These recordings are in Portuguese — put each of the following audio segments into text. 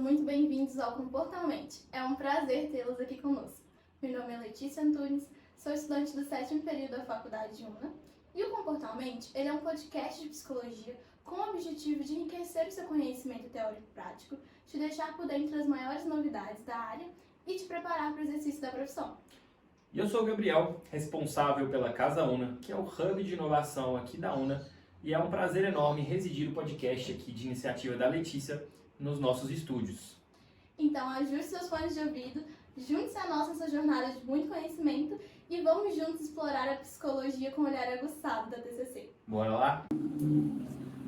muito bem-vindos ao Comportalmente. É um prazer tê-los aqui conosco. Meu nome é Letícia Antunes, sou estudante do 7º período da Faculdade UNA. E o Comportalmente, ele é um podcast de psicologia com o objetivo de enriquecer o seu conhecimento teórico e prático, te deixar por dentro das maiores novidades da área e te preparar para o exercício da profissão. E eu sou o Gabriel, responsável pela Casa UNA, que é o hub de inovação aqui da UNA, e é um prazer enorme residir o podcast aqui de iniciativa da Letícia nos nossos estúdios. Então ajuste seus fones de ouvido, junte-se a nós nessa jornada de muito conhecimento e vamos juntos explorar a psicologia com o olhar aguçado da TCC. Bora lá?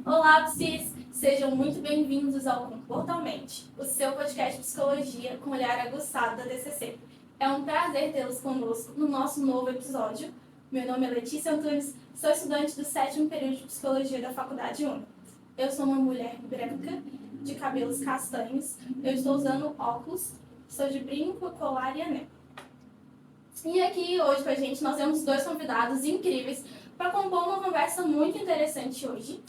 Olá, psis! Sejam muito bem-vindos ao Comportalmente, o seu podcast de psicologia com o olhar aguçado da TCC. É um prazer tê-los conosco no nosso novo episódio. Meu nome é Letícia Antunes, sou estudante do 7º período de psicologia da Faculdade UNA. Eu sou uma mulher branca, de cabelos castanhos, eu estou usando óculos, sou de brinco, colar e anel. E aqui hoje com a gente nós temos dois convidados incríveis para compor uma conversa muito interessante hoje.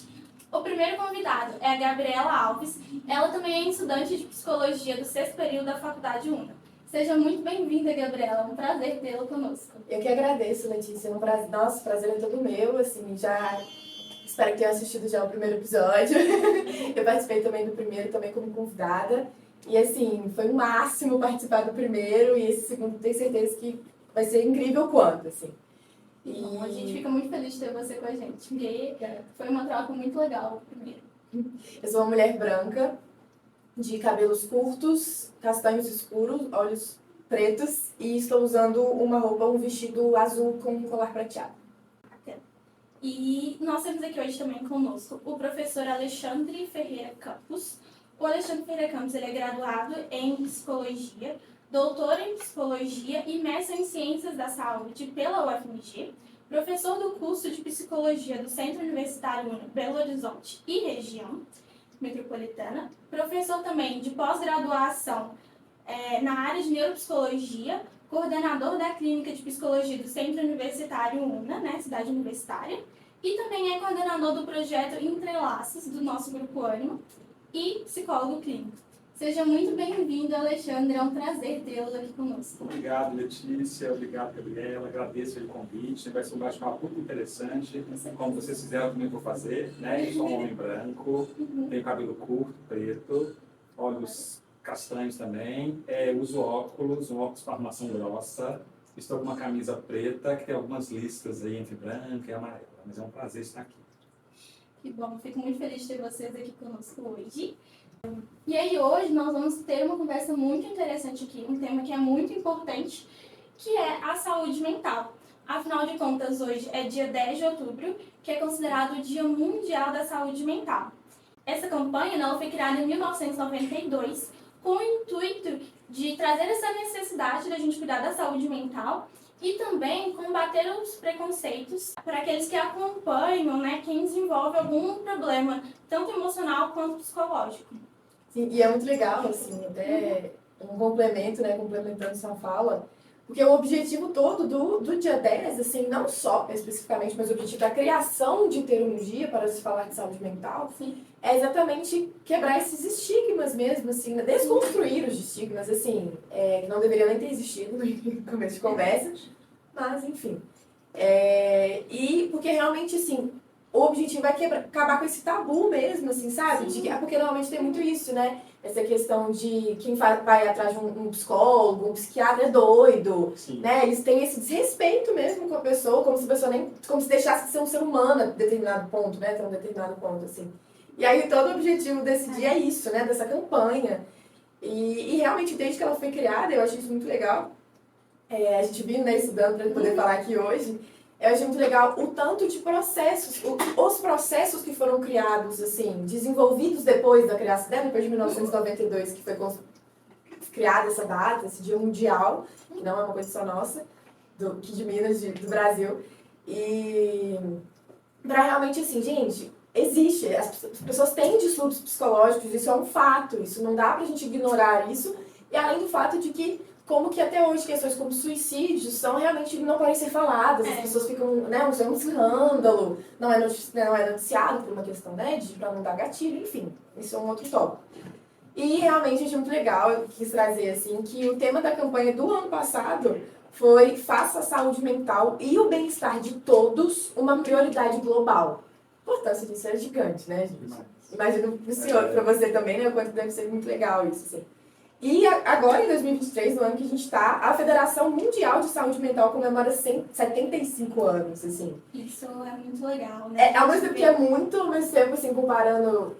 O primeiro convidado é a Gabriela Alves, ela também é estudante de psicologia do 6º período da Faculdade UNA. Seja muito bem-vinda, Gabriela, é um prazer tê-la conosco. Eu que agradeço, Letícia, nossa, o prazer é todo meu, assim, já espero que tenham assistido já o primeiro episódio. Eu participei também do primeiro, também como convidada, e assim, foi o máximo participar do primeiro, e esse segundo tenho certeza que vai ser incrível quanto, assim. Bom, a gente fica muito feliz de ter você com a gente, porque foi uma troca muito legal o primeiro. Eu sou uma mulher branca, de cabelos curtos, castanhos escuros, olhos pretos, e estou usando uma roupa, um vestido azul com um colar prateado. E nós temos aqui hoje também conosco o professor Alexandre Ferreira Campos. O Alexandre Ferreira Campos ele é graduado em psicologia, doutor em psicologia e mestre em ciências da saúde pela UFMG, professor do curso de psicologia do Centro Universitário UNA Belo Horizonte e região metropolitana, professor também de pós-graduação na área de neuropsicologia, coordenador da Clínica de Psicologia do Centro Universitário UNA, né, cidade universitária, e também é coordenador do projeto Entrelaços do nosso Grupo Ânimo e psicólogo clínico. Seja muito bem-vindo, Alexandre, é um prazer tê-lo aqui conosco. Obrigado, Letícia, obrigado, Gabriela, agradeço o convite, vai ser um bate-papo muito interessante, como vocês fizeram, também vou fazer, né? Eu sou um homem branco, tenho cabelo curto, preto, olhos castanhos também, uso óculos, um óculos com armação grossa, estou com uma camisa preta que tem algumas listas aí entre branca e amarela, mas é um prazer estar aqui. Que bom, fico muito feliz de ter vocês aqui conosco hoje. E aí hoje nós vamos ter uma conversa muito interessante aqui, um tema que é muito importante, que é a saúde mental. Afinal de contas, hoje é dia 10 de outubro, que é considerado o Dia Mundial da Saúde Mental. Essa campanha ela foi criada em 1992 com o intuito de trazer essa necessidade da gente cuidar da saúde mental e também combater os preconceitos para aqueles que acompanham, né, quem desenvolve algum problema, tanto emocional quanto psicológico. Sim, e é muito legal, assim, até um complemento, né, complementando sua fala, porque o objetivo todo do dia 10, assim, não só especificamente, mas o objetivo da criação de ter um dia para se falar de saúde mental, Sim. é exatamente quebrar esses estigmas mesmo, assim, desconstruir os estigmas, assim, que não deveriam nem ter existido no começo de conversa, mas enfim. E porque realmente, assim, o objetivo é acabar com esse tabu mesmo, assim, sabe? Porque normalmente tem muito isso, né? Essa questão de quem vai atrás de um psicólogo, um psiquiatra é doido, Sim. né? Eles têm esse desrespeito mesmo com a pessoa, como se a pessoa como se deixasse de ser um ser humano a determinado ponto, né? Até um determinado ponto, assim. E aí todo o objetivo desse dia é isso, né? Dessa campanha. E realmente, desde que ela foi criada, eu achei isso muito legal. A gente viu, né, estudando para poder falar aqui hoje. Eu achei muito legal o tanto de processos, os processos que foram criados, assim, desenvolvidos depois da criação dela, depois de 1992, que foi criada essa data, esse dia mundial, que não é uma coisa só nossa, aqui de Minas, do Brasil. E para realmente, assim, gente, existe, as pessoas têm distúrbios psicológicos, isso é um fato, isso não dá pra gente ignorar isso, e além do fato de que como que até hoje questões como suicídios são realmente não podem ser faladas, as pessoas ficam, né, é um escândalo, não é noticiado por uma questão, né, para não dar gatilho, enfim, isso é um outro tópico. E realmente achei muito legal, eu quis trazer assim, que o tema da campanha do ano passado foi Faça a saúde mental e o bem-estar de todos uma prioridade global. A importância disso é gigante, né, gente? Imagino pro senhor, para você também, né, o quanto deve ser muito legal isso, assim. E agora, em 2023, no ano que a gente está, a Federação Mundial de Saúde Mental comemora 75 anos, assim. Isso é muito legal, né? Ao mesmo tempo que é muito, ao mesmo tempo, assim, comparando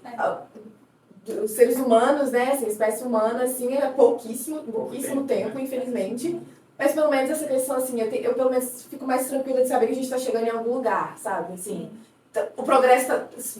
os seres humanos, né, assim, a espécie humana, assim, é pouquíssimo tempo, infelizmente. Mas pelo menos essa questão, assim, eu pelo menos fico mais tranquila de saber que a gente está chegando em algum lugar, sabe, assim. O progresso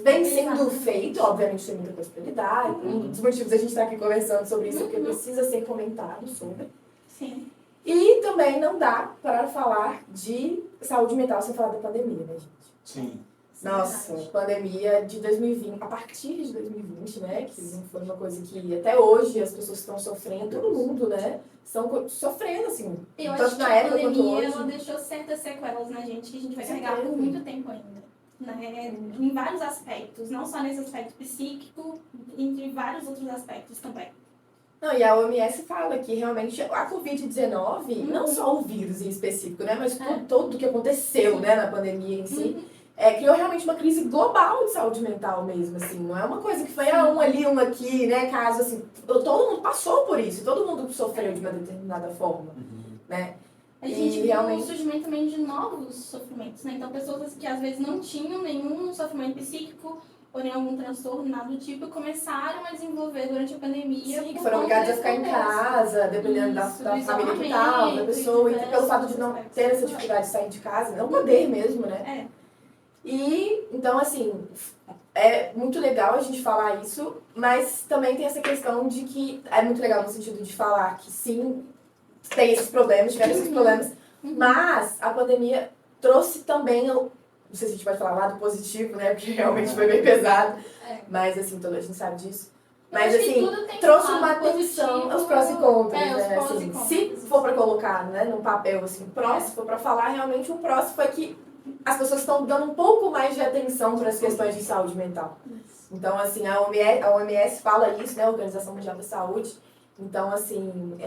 vem sendo feito, obviamente tem muita coisa para lidar, um dos motivos a gente estar aqui conversando sobre isso é porque precisa ser comentado sobre. Sim. E também não dá para falar de saúde mental sem falar da pandemia, né, gente? Sim. Nossa, pandemia de 2020, a partir de 2020, né, que foi uma coisa que até hoje as pessoas estão sofrendo, todo mundo, né, estão sofrendo, assim, Eu tanto acho que na a época quanto pandemia hoje. ela deixou certas sequelas na gente que a gente vai Certeza. carregar por muito tempo ainda. Né? Em vários aspectos, não só nesse aspecto psíquico, entre vários outros aspectos também. Não, e a OMS fala que realmente a Covid-19, não só o vírus em específico, né, mas tudo o que aconteceu, né, na pandemia em si, criou realmente uma crise global de saúde mental mesmo, assim, não é uma coisa que foi um ali, um aqui, né, caso assim, todo mundo passou por isso, todo mundo sofreu de uma determinada forma, né. A gente viu realmente o surgimento também de novos sofrimentos, né? Então, pessoas que às vezes não tinham nenhum sofrimento psíquico ou nem algum transtorno, nada do tipo, começaram a desenvolver durante a pandemia. Sim, que foram obrigados a ficar em casa, dependendo da família que tal, da pessoa, e pelo fato de não ter essa dificuldade de sair de casa, não poder mesmo, né? E, então, assim, é muito legal a gente falar isso, mas também tem essa questão de que é muito legal no sentido de falar que sim, tem esses problemas, tiveram esses problemas, mas a pandemia trouxe também, não sei se a gente pode falar lado positivo, né, porque realmente foi bem pesado, mas assim, toda a gente sabe disso. Mas assim, trouxe uma atenção aos prós e contras, né, assim, se for para colocar, né, num papel assim, prós, se for para falar, realmente o prós foi que as pessoas estão dando um pouco mais de atenção para as questões de saúde mental. Então, assim, a OMS fala isso, né, a Organização Mundial da Saúde. Então, assim,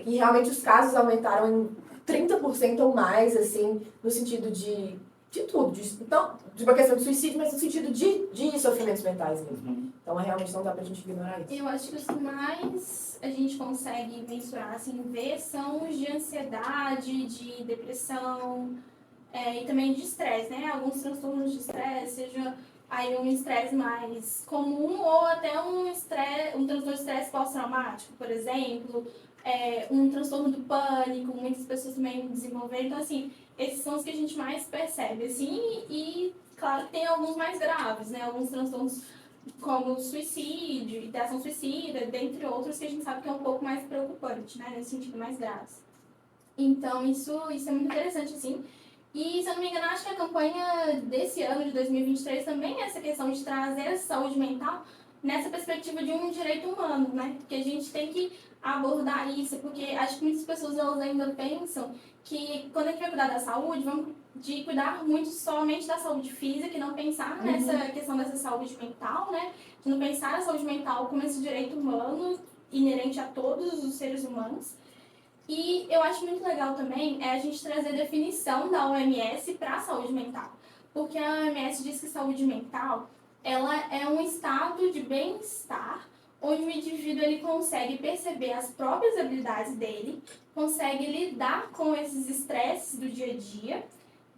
e realmente os casos aumentaram em 30% ou mais, assim, no sentido de tudo. Então, de uma questão de suicídio, mas no sentido de sofrimentos mentais mesmo. Então, realmente não dá pra gente ignorar isso. Eu acho que os que mais a gente consegue mensurar, assim, ver, são os de ansiedade, de depressão e também de estresse, né? Alguns transtornos de estresse, seja aí um estresse mais comum ou até um transtorno de estresse pós-traumático, por exemplo, um transtorno do pânico, muitas pessoas também desenvolveram. Então, assim, esses são os que a gente mais percebe, assim, e claro que tem alguns mais graves, né? Alguns transtornos como suicídio, ideação suicida, dentre outros que a gente sabe que é um pouco mais preocupante, né? Nesse sentido, mais graves. Então, isso é muito interessante, assim. E, se eu não me engano, acho que a campanha desse ano, de 2023, também é essa questão de trazer a saúde mental nessa perspectiva de um direito humano, né? Porque a gente tem que abordar isso, porque acho que muitas pessoas elas ainda pensam que quando a gente vai cuidar da saúde, vamos de cuidar muito somente da saúde física e não pensar nessa questão dessa saúde mental, né? De não pensar a saúde mental como esse direito humano inerente a todos os seres humanos. E eu acho muito legal também a gente trazer a definição da OMS para a saúde mental. Porque a OMS diz que saúde mental ela é um estado de bem-estar onde o indivíduo ele consegue perceber as próprias habilidades dele, consegue lidar com esses estresses do dia a dia,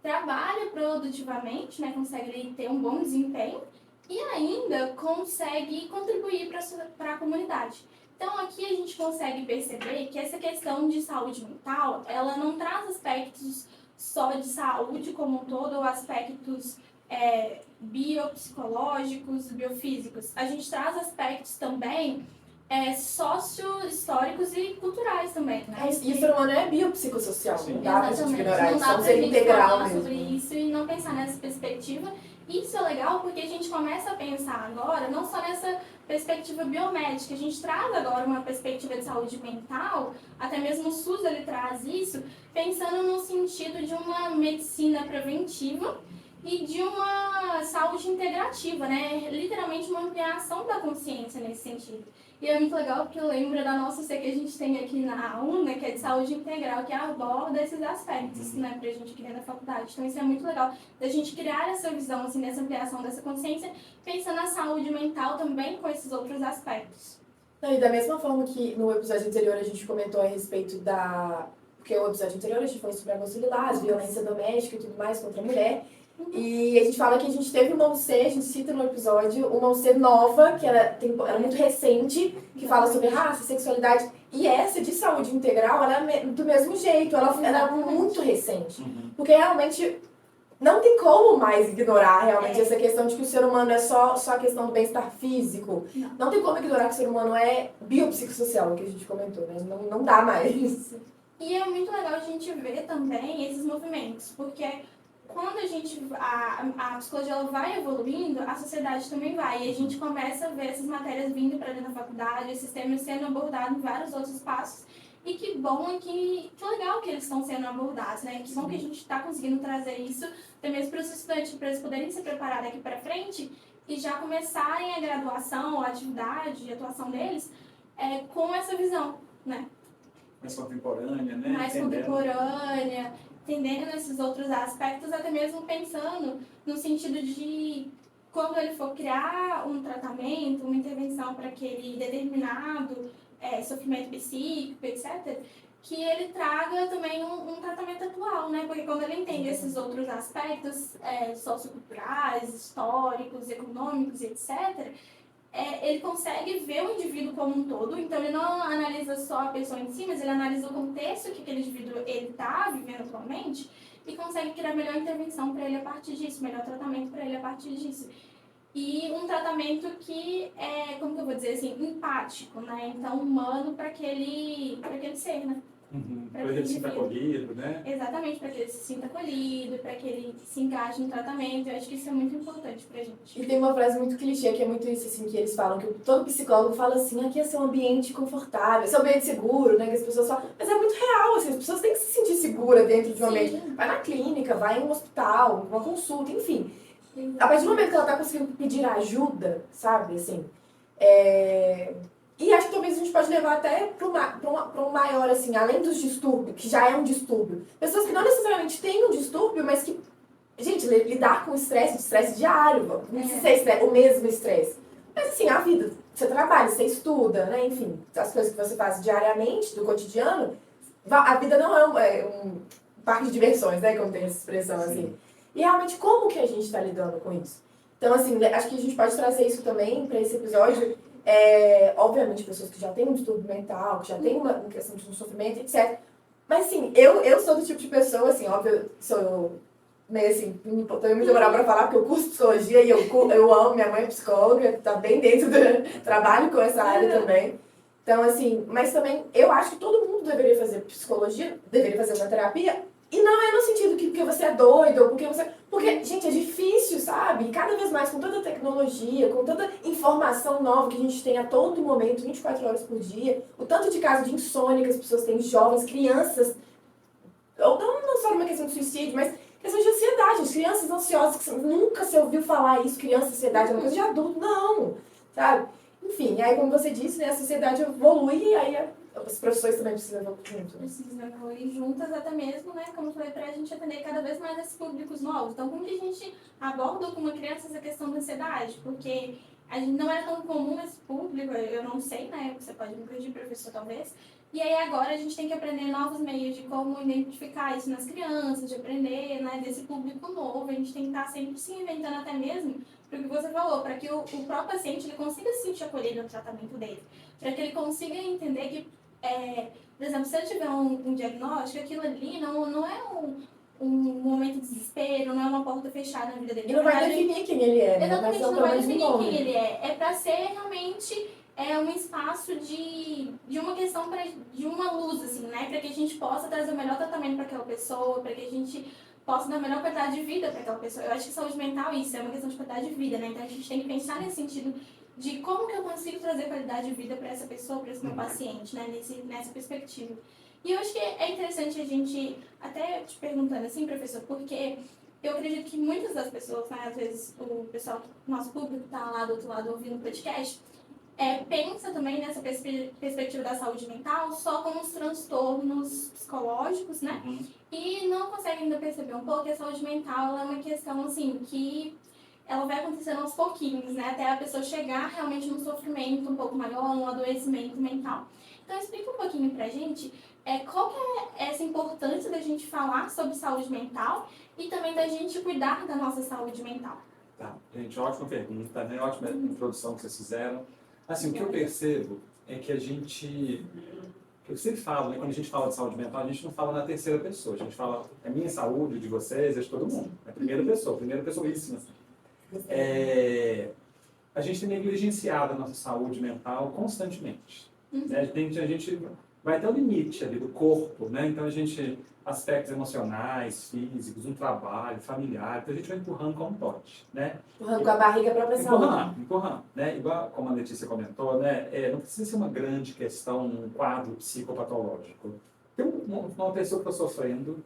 trabalha produtivamente, né, consegue ter um bom desempenho e ainda consegue contribuir para a comunidade. Então, aqui a gente consegue perceber que essa questão de saúde mental, ela não traz aspectos só de saúde como um todo, ou aspectos biopsicológicos, biofísicos. A gente traz aspectos também sócio-históricos e culturais também, né? E o ser humano é biopsicossocial, Sim. não dá pra gente ignorar Não isso, dá é um pra ser gente integral falar mesmo. sobre isso e não pensar nessa perspectiva. Isso é legal porque a gente começa a pensar agora, não só nessa perspectiva biomédica, a gente traz agora uma perspectiva de saúde mental, até mesmo o SUS ele traz isso, pensando no sentido de uma medicina preventiva e de uma saúde integrativa, né? Literalmente uma ampliação da consciência nesse sentido. E é muito legal porque eu lembro da nossa C que a gente tem aqui na UNA, que é de saúde integral, que aborda esses aspectos, né, pra gente aqui dentro da faculdade. Então isso é muito legal, da gente criar essa visão, assim, dessa ampliação dessa consciência, pensando na saúde mental também com esses outros aspectos. Não, e da mesma forma que no episódio anterior a gente comentou a respeito da... Porque o episódio anterior a gente falou sobre abuso lilás, violência doméstica e tudo mais contra a mulher. E a gente fala que a gente teve uma UC, a gente cita no episódio, uma UC nova, que ela é muito recente, que fala sobre raça, sexualidade. E essa de saúde integral, ela é do mesmo jeito, ela é muito recente. Porque realmente não tem como mais ignorar realmente essa questão de que o ser humano é só a questão do bem-estar físico. Não tem como ignorar que o ser humano é biopsicossocial, que a gente comentou, né? Não dá mais. E é muito legal a gente ver também esses movimentos, porque quando a psicologia ela vai evoluindo, a sociedade também vai. E a gente começa a ver essas matérias vindo para dentro da faculdade, esses temas sendo abordados em vários outros espaços. E que bom e que legal que eles estão sendo abordados, né? Que bom que a gente está conseguindo trazer isso, até mesmo para os estudantes, para eles poderem se preparar daqui para frente e já começarem a graduação, a atividade, a atuação deles com essa visão, né? Mais contemporânea, né? Mais contemporânea, entendendo esses outros aspectos, até mesmo pensando no sentido de quando ele for criar um tratamento, uma intervenção para aquele determinado sofrimento psíquico, etc., que ele traga também um tratamento atual, né? Porque quando ele entende esses outros aspectos socioculturais, históricos, econômicos, etc., ele consegue ver o indivíduo como um todo, então ele não analisa só a pessoa em si, mas ele analisa o contexto que aquele indivíduo está vivendo atualmente e consegue criar melhor intervenção para ele a partir disso, melhor tratamento para ele a partir disso. E um tratamento que é, como que eu vou dizer assim, empático, né? Então, humano para aquele ser, né? Para ele se sinta acolhido, né? Exatamente, para que ele se sinta acolhido, para que ele se encaixe no tratamento. Eu acho que isso é muito importante pra gente. E tem uma frase muito clichê, que é muito isso, assim, que eles falam, que todo psicólogo fala assim, aqui é seu ambiente confortável, seu ambiente seguro, né, que as pessoas falam. Mas é muito real, assim, as pessoas têm que se sentir seguras dentro de um ambiente. Vai na clínica, vai em um hospital, uma consulta, enfim. A partir do momento que ela tá conseguindo pedir ajuda, sabe, assim, e acho que talvez a gente pode levar até para um maior, assim, além dos distúrbios, que já é um distúrbio. Pessoas que não necessariamente têm um distúrbio, mas que, gente, lidar com estresse diário, não precisa ser o mesmo estresse. Mas, assim, a vida, você trabalha, você estuda, né, enfim, as coisas que você faz diariamente, do cotidiano, a vida não é um parque de diversões, né, como tem essa expressão, assim. E realmente, como que a gente está lidando com isso? Então, assim, acho que a gente pode trazer isso também para esse episódio. Obviamente, pessoas que já têm um distúrbio mental, que já têm uma questão de um sofrimento, etc. Mas, assim, eu sou do tipo de pessoa, assim, óbvio, sou meio assim, tenho muito moral para falar, porque eu curso psicologia e eu amo, minha mãe é psicóloga, tá bem dentro do trabalho com essa área também. Então, assim, mas também eu acho que todo mundo deveria fazer psicologia, deveria fazer uma terapia. E não é no sentido que porque você é doido, ou porque você... Porque, gente, é difícil, sabe? E cada vez mais, com tanta tecnologia, com tanta informação nova que a gente tem a todo momento, 24 horas por dia, o tanto de casos de insônia que as pessoas têm, jovens, crianças, ou não só numa questão de suicídio, mas questão de ansiedade, gente, crianças ansiosas, que nunca se ouviu falar isso, criança, ansiedade é uma coisa de adulto, não, sabe? Enfim, aí como você disse, né, a sociedade evolui e aí as profissões também precisam evoluir junto. Precisam evoluir juntas até mesmo, né, como eu falei, pra gente atender cada vez mais esses públicos novos. Então, como que a gente aborda com uma criança essa questão da ansiedade? Porque a gente não era tão comum esse público, eu não sei, né, você pode me corrigir, professor, talvez. E aí agora a gente tem que aprender novos meios de como identificar isso nas crianças, de aprender, né, desse público novo. A gente tem que estar sempre se inventando até mesmo para o que você falou, para que o próprio paciente ele consiga se sentir acolhido no tratamento dele, para que ele consiga entender que, por exemplo, se ele tiver um diagnóstico, aquilo ali não é um momento de desespero, não é uma porta fechada na vida dele. E não vai definir quem ele é, né? Exatamente, não vai definir quem ele é. É para ser realmente um espaço de uma questão, de uma luz, assim, né? Para que a gente possa trazer o melhor tratamento para aquela pessoa, para que a gente possa dar a melhor qualidade de vida para aquela pessoa. Eu acho que saúde mental isso é uma questão de qualidade de vida, né? Então a gente tem que pensar nesse sentido de como que eu consigo trazer qualidade de vida para essa pessoa, para esse meu paciente, né? Nessa perspectiva. E eu acho que é interessante a gente, até te perguntando assim, professor, porque eu acredito que muitas das pessoas, né, às vezes o pessoal, nosso público está lá do outro lado ouvindo o podcast, pensa também nessa perspectiva da saúde mental só como os transtornos psicológicos, né? E não consegue ainda perceber um pouco que a saúde mental é uma questão, assim, que ela vai acontecendo aos pouquinhos, né? Até a pessoa chegar realmente num sofrimento um pouco maior, num adoecimento mental. Então, explica um pouquinho pra gente qual que é essa importância da gente falar sobre saúde mental e também da gente cuidar da nossa saúde mental. Tá, gente, ótima pergunta, né? Ótima introdução que vocês fizeram. Assim, o que eu percebo é que eu sempre falo, né, quando a gente fala de saúde mental, a gente não fala na terceira pessoa, a gente fala, é minha saúde, de vocês, é de todo mundo. É primeira pessoíssima. A gente tem negligenciado a nossa saúde mental constantemente. Né? A gente vai até o limite ali do corpo, né? Então aspectos emocionais, físicos, um trabalho, familiar, então a gente vai empurrando como pode, né? Empurrando com a barriga para a própria saúde. Empurrando, né? Igual como a Letícia comentou, né? Não precisa ser uma grande questão, um quadro psicopatológico. Tem uma pessoa que está sofrendo,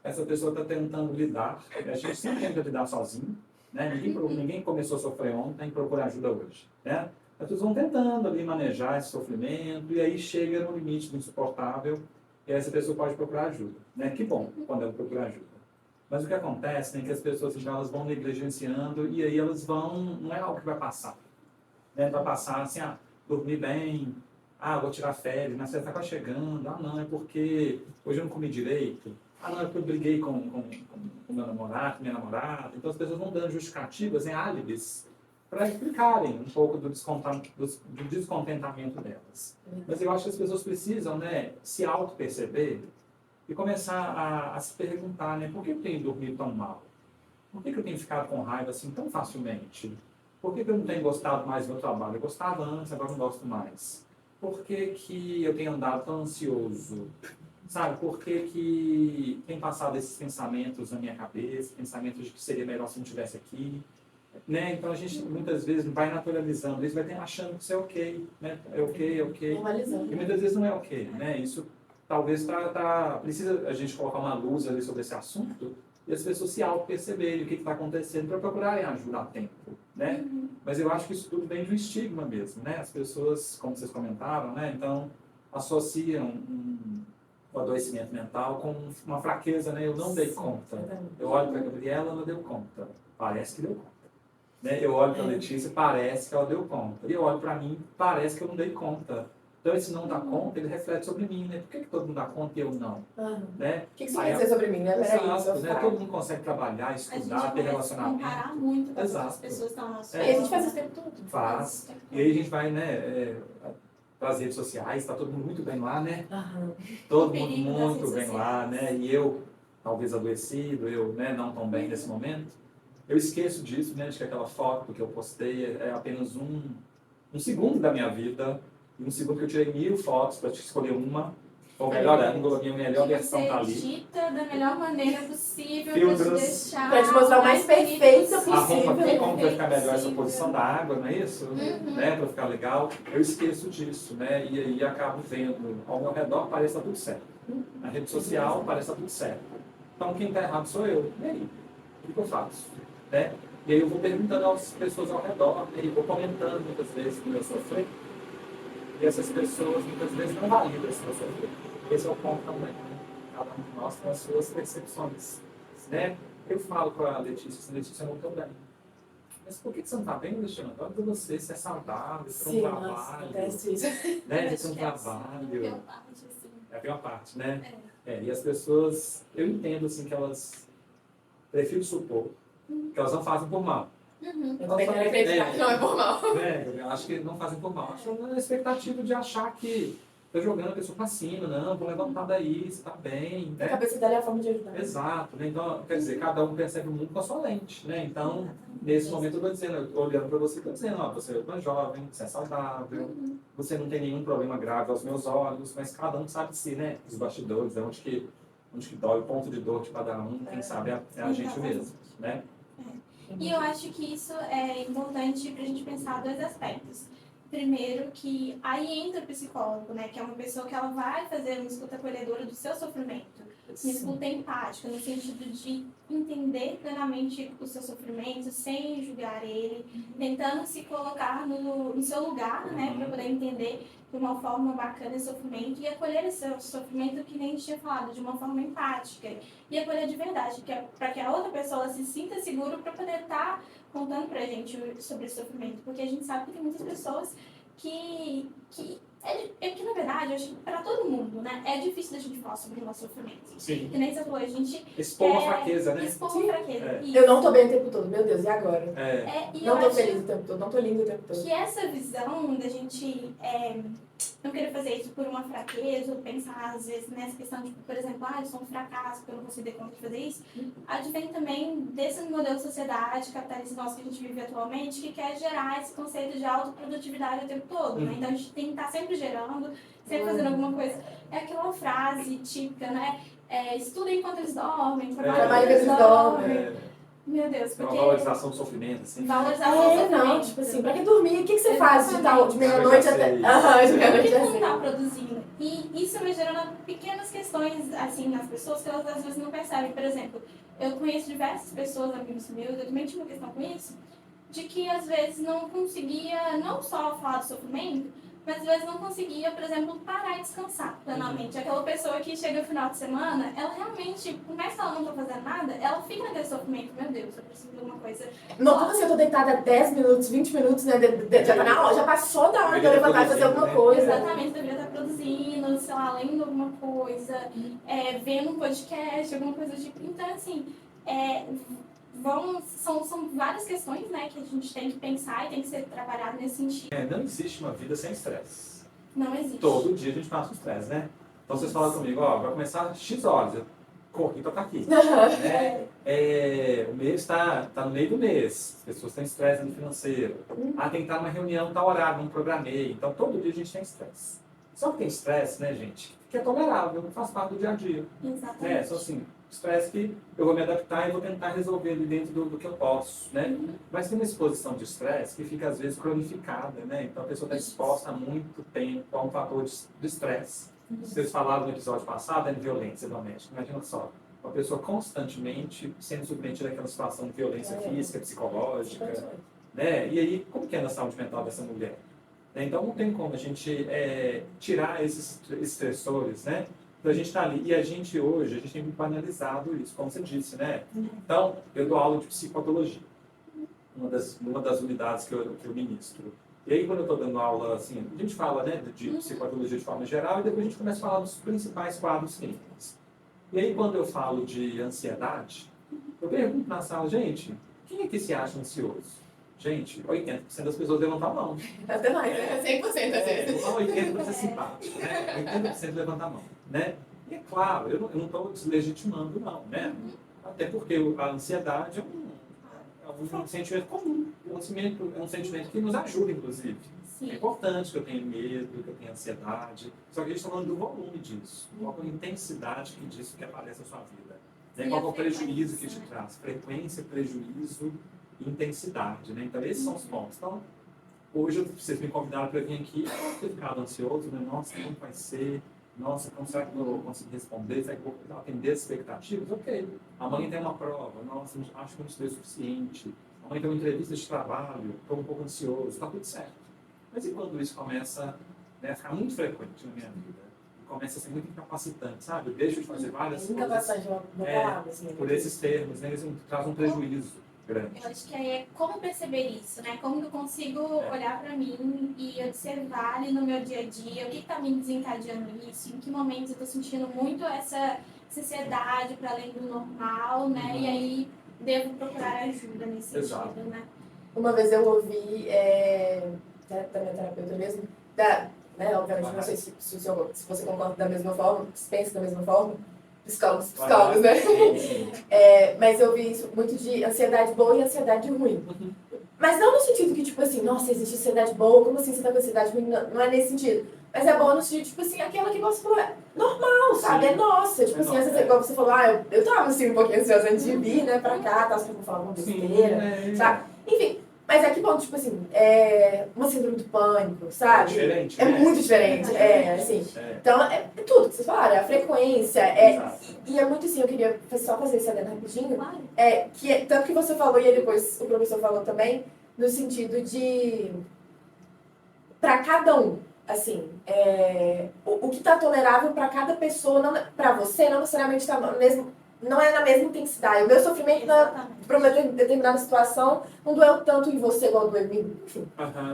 essa pessoa está tentando lidar, a gente sempre tenta lidar sozinho, né? Ninguém começou a sofrer ontem e procura ajuda hoje, né? As pessoas vão tentando ali manejar esse sofrimento e aí chega no limite do insuportável e essa pessoa pode procurar ajuda, né? Que bom quando ela procura ajuda. Mas o que acontece é que as pessoas então, elas vão negligenciando e aí elas não é algo que vai passar. Né? Vai passar assim, dormir bem, vou tirar férias, mas você está quase chegando, não, é porque hoje eu não comi direito, não, é porque eu briguei com meu namorado, minha namorada. Então as pessoas vão dando justificativas, álibis, para explicarem um pouco do descontentamento delas. Mas eu acho que as pessoas precisam, né, se auto-perceber e começar a se perguntar, né, por que eu tenho dormido tão mal? Por que eu tenho ficado com raiva assim tão facilmente? Por que eu não tenho gostado mais do meu trabalho? Eu gostava antes, agora não gosto mais. Por que eu tenho andado tão ansioso? Sabe, por que tem passado esses pensamentos na minha cabeça, pensamentos de que seria melhor se eu não estivesse aqui? Né? Então a gente muitas vezes vai naturalizando isso, vai achando que isso é ok, né? É ok. Normalizando. E muitas vezes não é ok, né? Isso talvez precisa a gente colocar uma luz ali sobre esse assunto e as pessoas se auto-perceberem o que está acontecendo para procurarem ajuda a tempo, né? Mas eu acho que isso tudo vem do estigma mesmo, né? As pessoas, como vocês comentaram, né? Então associam o adoecimento mental com uma fraqueza, né? Eu não dei conta. Eu olho para a Gabriela, ela deu conta. Parece que deu conta. Né? Eu olho para a Letícia, parece que ela deu conta. E eu olho para mim, parece que eu não dei conta. Então, esse não dá conta, ele reflete sobre mim, né? Por que todo mundo dá conta e eu não? Né? O que isso quer dizer sobre mim, né? Exato, né? Todo mundo consegue trabalhar, estudar, ter relacionamento. Comparar muito com as outras pessoas que estão ao nosso lado. E a gente faz isso o tempo todo. Faz. E aí a gente vai, né, para as redes sociais, está todo mundo muito bem lá, né? Todo mundo muito bem lá, né? E eu, talvez adoecido, eu, né, não tão bem nesse momento. Eu esqueço disso, né? Acho que aquela foto que eu postei é apenas um segundo da minha vida. E um segundo que eu tirei 1000 fotos para escolher uma. O melhor ângulo, a minha melhor versão está ali. Você edita da melhor maneira possível Filtros. Para te mostrar o mais perfeito possível. Arruma aqui como vai ficar melhor essa posição da água, não é isso? Né? Para ficar legal. Eu esqueço disso, né? E aí acabo vendo. Ao meu redor parece que está tudo certo. Na rede social parece que está tudo certo. Então quem está errado sou eu. E aí? O que eu faço? Né? E aí eu vou perguntando às pessoas ao redor, né? E vou comentando muitas vezes que eu sofri. E essas pessoas muitas vezes não validam esse meu sofrimento. Esse é o ponto também. Né? Cada um de nós tem as suas percepções. Né? Eu falo com a Letícia não estou bem. Mas por que você não está bem, Alexandre? Olha para você, você é saudável, você tem um trabalho. Né? Você tem um trabalho. É a pior parte, né? E as pessoas, eu entendo assim que elas prefiro supor que elas não fazem por mal. Eu também quero acreditar que não é por mal. Eu acho que não fazem por mal. Acho que é a expectativa de achar que estou jogando a pessoa para cima, não, vou levantar daí, você está bem. A cabeça dela é a forma de ajudar. Exato. Né? Então, quer dizer, cada um percebe o mundo com a sua lente. Né? Então, nesse momento eu estou dizendo, olhando para você, estou dizendo, você é mais jovem, você é saudável, você não tem nenhum problema grave aos meus olhos, mas cada um sabe de si, né? Os bastidores, onde que dói, o ponto de dor de cada um, quem sabe é a gente mesmo, né? E eu acho que isso é importante para a gente pensar dois aspectos. Primeiro, que aí entra o psicólogo, né? Que é uma pessoa que ela vai fazer uma escuta acolhedora do seu sofrimento. uma escuta empática, no sentido de entender plenamente o seu sofrimento, sem julgar ele, tentando se colocar no seu lugar, né, para poder entender de uma forma bacana esse sofrimento e acolher esse sofrimento que nem a gente tinha falado, de uma forma empática e acolher de verdade, para que a outra pessoa se sinta segura para poder estar contando pra gente sobre esse sofrimento, porque a gente sabe que tem muitas pessoas que na verdade, eu acho que para todo mundo, né, é difícil da gente falar sobre o nosso sofrimento. Sim. Que nem você falou, a gente Expor uma fraqueza, né? expor uma fraqueza. É. Isso. Eu não tô bem o tempo todo, meu Deus, e agora? E Não eu tô acho feliz o tempo todo, não tô linda o tempo todo. que essa visão da gente não querer fazer isso por uma fraqueza, ou pensar às vezes nessa questão de, por exemplo, eu sou um fracasso porque eu não consigo dar conta de fazer isso, advém também desse modelo de sociedade capitalista nosso que a gente vive atualmente, que quer gerar esse conceito de autoprodutividade o tempo todo, né? Então a gente tem que estar sempre gerando, sempre fazendo alguma coisa. É aquela frase típica, né? Estudem enquanto eles dormem, trabalhem enquanto eles dormem. Meu Deus, É uma porque... valorização do sofrimento, assim. Valorização do sofrimento. Não, tipo assim, pra que dormir? O que você faz de Exatamente. meia-noite até... Eu já sei. Aham, de Por meia-noite que até não seis. está produzindo? E isso vai gerando pequenas questões, assim, nas pessoas que elas às vezes não percebem. Por exemplo, eu conheço diversas pessoas, amigos meus, eu também tive uma questão com isso, de que às vezes não conseguia não só falar do sofrimento, mas às vezes não conseguia, por exemplo, parar e descansar plenamente. Aquela pessoa que chega no final de semana, ela realmente, por mais que ela não tá fazendo nada, ela fica naquele sofrimento. Meu Deus, eu preciso de alguma coisa. Não, como assim, eu tô deitada 10 minutos, 20 minutos, né? Já tá na hora, já passou da hora de eu levantar e fazer alguma coisa. Exatamente, deveria estar produzindo, sei lá, lendo alguma coisa, vendo um podcast, alguma coisa do tipo. Então, assim, são várias questões, né, que a gente tem que pensar e tem que ser trabalhado nesse sentido. Não existe uma vida sem estresse. Não existe. Todo dia a gente passa um estresse, né? Então vocês falam comigo, vai começar X horas, eu corri pra estar aqui. Né? O mês está no meio do mês, as pessoas têm estresse no financeiro. Tem que estar numa reunião, tal horário, não programei. Então todo dia a gente tem estresse. Só que tem estresse, né, gente, que é tolerável, faz parte do dia a dia. Exatamente. Só assim, estresse que eu vou me adaptar e vou tentar resolver ali dentro do que eu posso, né? Mas tem uma exposição de estresse que fica às vezes cronificada, né? Então a pessoa está exposta há muito tempo a um fator de estresse. Vocês falaram no episódio passado, de violência doméstica. Imagina só, uma pessoa constantemente sendo submetida àquela situação de violência física, psicológica, né? E aí, como que é na saúde mental dessa mulher? Então não tem como a gente tirar esses estressores, né? Então a gente está ali, e a gente hoje, a gente tem muito banalizado isso, como você disse, né? Então, eu dou aula de psicopatologia, uma das unidades que eu ministro. E aí, quando eu estou dando aula, assim, a gente fala, né, de psicopatologia de forma geral, e depois a gente começa a falar dos principais quadros clínicos. E aí, quando eu falo de ansiedade, eu pergunto na sala, gente, quem é que se acha ansioso? Gente, 80% das pessoas levantam a mão. Até mais, né? 100% às vezes. 80% para ser simpático, né? 80% levanta a mão, né? E é claro, eu não estou deslegitimando, não, né? Até porque a ansiedade é um sentimento comum, é um sentimento que nos ajuda, inclusive. Sim. É importante que eu tenha medo, que eu tenha ansiedade, só que a gente está falando do volume disso, qual é a intensidade disso que aparece na sua vida. Né? Qual é o prejuízo que te traz? Frequência, prejuízo e intensidade, né? Então, esses são os pontos. Então, hoje vocês me convidaram para vir aqui, eu ter ficado ansioso, né? Nossa, como vai ser? Nossa, como será que eu vou conseguir responder? Será que eu vou atender as expectativas? Ok. Amanhã tem uma prova. Nossa, acho que não estudei o suficiente. Amanhã tem uma entrevista de trabalho. Estou um pouco ansioso. Está tudo certo. Mas e quando isso começa, né, a ficar muito frequente na minha vida? Começa a ser muito incapacitante, sabe? Eu deixo de fazer várias coisas Incapacitante, uma palavra, assim. por esses termos, né? Eles trazem um prejuízo grande. Eu acho que aí é como perceber isso, né? Como eu consigo olhar para mim e observar ali no meu dia a dia o que está me desencadeando isso, em que momentos eu estou sentindo muito essa ansiedade para além do normal, né? E aí devo procurar ajuda nesse sentido, né? Uma vez eu ouvi da minha terapeuta mesmo, né, obviamente, não sei se você concorda da mesma forma, se pensa da mesma forma, psicólogos, né? Mas eu vi isso muito de ansiedade boa e ansiedade ruim. Mas não no sentido que, tipo assim, nossa, existe ansiedade boa, como assim você tá com ansiedade ruim? Não é nesse sentido. Mas é boa no sentido, tipo assim, aquela que você falou, é normal, sabe? É nossa. Tipo assim, igual você falou, eu tava assim um pouquinho ansiosa antes de vir, né, pra cá, tava sempre falando uma besteira, sabe? Enfim, Mas é que bom, tipo assim, uma síndrome do pânico, É sabe? diferente, É né? muito diferente, assim. É. Então, é tudo que vocês falaram, é a frequência, Exato. e é muito assim, eu queria só fazer esse adendo rapidinho, Claro. tanto que você falou, e aí depois o professor falou também, no sentido de, para cada um, assim, o que está tolerável para cada pessoa, para você, não necessariamente está no mesmo, não é na mesma intensidade. O meu sofrimento Exatamente. para uma determinada situação não doeu tanto em você igual doeu em mim, enfim.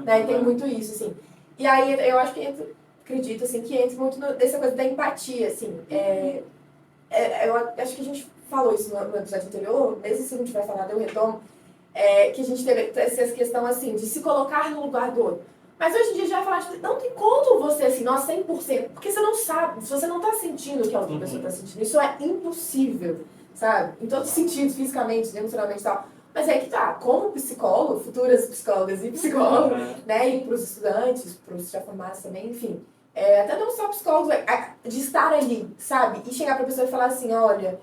Né? E tem muito isso, assim. E aí eu acho que acredito, assim, que entra muito nessa coisa da empatia, assim. Eu acho que a gente falou isso no episódio anterior, mesmo se não tiver falado, eu retomo, que a gente teve essa questão, assim, de se colocar no lugar do outro. Mas hoje em dia já vai falar, tipo, não tem como você, assim, nossa, 100%, porque você não sabe, se você não tá sentindo o que a outra pessoa tá sentindo, isso é impossível, sabe? Em todos os sentidos, fisicamente, emocionalmente e tal. Mas é que tá, como psicólogo, futuras psicólogas e psicólogos, né, e pros estudantes, pros já formados também, enfim, até não só psicólogos, de estar ali, sabe? E chegar pra pessoa e falar assim, olha,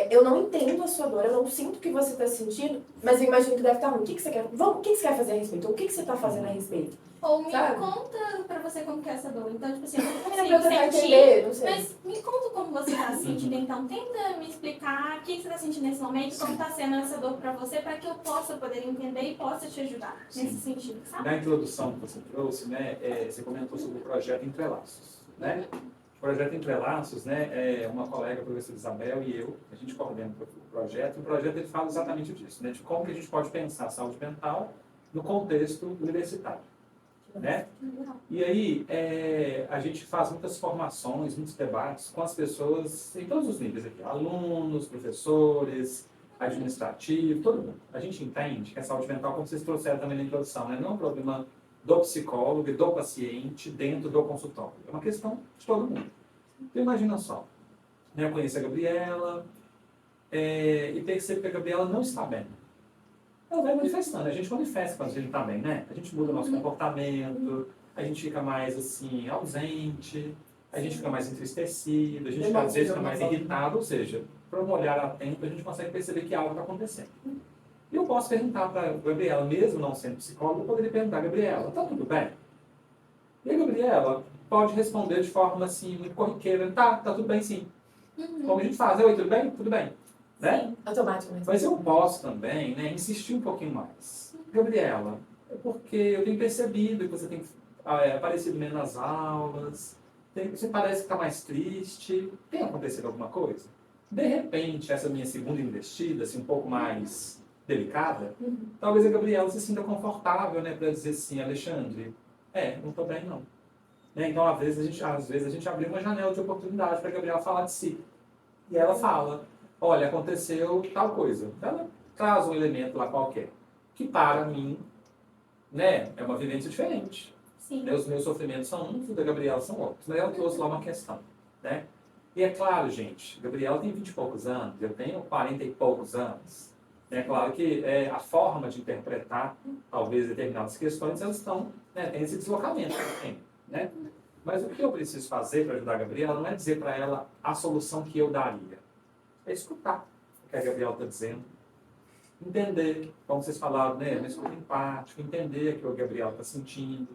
eu não entendo a sua dor, eu não sinto o que você está sentindo, mas eu imagino que deve estar ruim. O que você quer? O que você quer fazer a respeito? Ou o que você está fazendo a respeito? Ou me Sabe? conta pra você como que é essa dor. Então, tipo assim, eu não Pra consigo eu tentar sentir, entender, não sei. mas me conta como você tá se sentindo. Então, tenta me explicar o que você tá sentindo nesse momento, como tá sendo essa dor pra você, pra que eu possa poder entender e possa te ajudar nesse sentido, sabe? Na introdução que você trouxe, né, você comentou sobre o projeto Entrelaços, né? O projeto Entrelaços, né, uma colega, a professora Isabel e eu, a gente coordena o projeto. O projeto ele fala exatamente disso, né, de como que a gente pode pensar a saúde mental no contexto universitário, né? E aí, a gente faz muitas formações, muitos debates com as pessoas em todos os níveis aqui, alunos, professores, administrativo, todo mundo. A gente entende que a saúde mental, como vocês trouxeram também na introdução, né, não é um problema do psicólogo e do paciente dentro do consultório. É uma questão de todo mundo. Então, imagina só, né, eu conheço a Gabriela e percebo que a Gabriela não está bem. Ela vai manifestando, a gente manifesta quando a gente está bem, né? A gente muda o nosso comportamento, a gente fica mais, assim, ausente, a gente fica mais entristecido, a gente às vezes fica mais irritado, ou seja, por um olhar atento, a gente consegue perceber que algo está acontecendo. E eu posso perguntar para a Gabriela, mesmo não sendo psicóloga, eu poderia perguntar, Gabriela, tá tudo bem? E a Gabriela pode responder de forma, assim, muito corriqueira, tá tudo bem sim. Como a gente faz, oi, tudo bem? Tudo bem. Né? Automático, né? Mas eu posso também, né, insistir um pouquinho mais. Gabriela, é porque eu tenho percebido que você tem aparecido menos nas aulas, você parece que está mais triste, tem acontecido alguma coisa? De repente, essa minha segunda investida, assim, um pouco mais delicada, talvez a Gabriela se sinta confortável, né, para dizer assim, Alexandre, não estou bem não. Né? Então, às vezes a gente abriu uma janela de oportunidade para a Gabriela falar de si. E ela fala, olha, aconteceu tal coisa. Ela traz um elemento lá qualquer, que para mim, né, é uma vivência diferente. Sim. Né? Os meus sofrimentos são uns, os da Gabriela são outros. Ela trouxe lá uma questão. Né? E é claro, gente, Gabriela tem 20 e poucos anos, eu tenho 40 e poucos anos. É claro que a forma de interpretar, talvez, determinadas questões, elas estão, né, tem esse deslocamento também, né? Mas o que eu preciso fazer para ajudar a Gabriela não é dizer para ela a solução que eu daria. É escutar o que a Gabriela está dizendo. Entender, como vocês falaram, né? Uma escuta empática, entender o que a Gabriela está sentindo.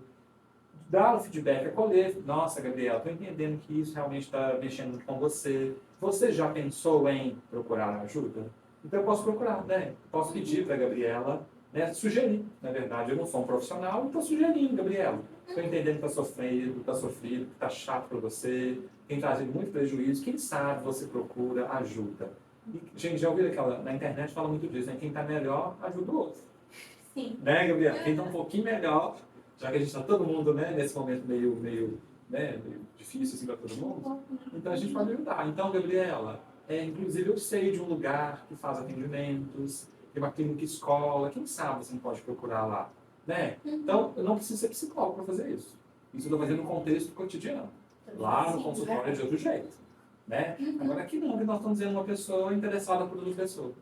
Dar o feedback, acolher. Nossa, Gabriela, estou entendendo que isso realmente está mexendo muito com você. Você já pensou em procurar ajuda? Então eu posso procurar, né? Posso pedir para a Gabriela, né, sugerir. Na verdade, eu não sou um profissional, estou sugerindo, Gabriela. Estou entendendo que está sofrido, que está chato para você, tem trazido muito prejuízo. Quem sabe você procura ajuda. E, gente, já ouviram na internet fala muito disso, né? Quem está melhor, ajuda o outro. Sim. Né, Gabriela? Quem está um pouquinho melhor, já que a gente está todo mundo, né, nesse momento meio difícil assim, para todo mundo, então a gente pode ajudar. Então, Gabriela, inclusive eu sei de um lugar que faz atendimentos, tem uma clínica escola, quem sabe você não pode procurar lá. Né? Então, eu não preciso ser psicólogo para fazer isso. Isso eu estou fazendo no contexto cotidiano. Lá no consultório é de outro jeito. Né? Agora, aqui não, que nós estamos dizendo uma pessoa interessada por outra pessoa.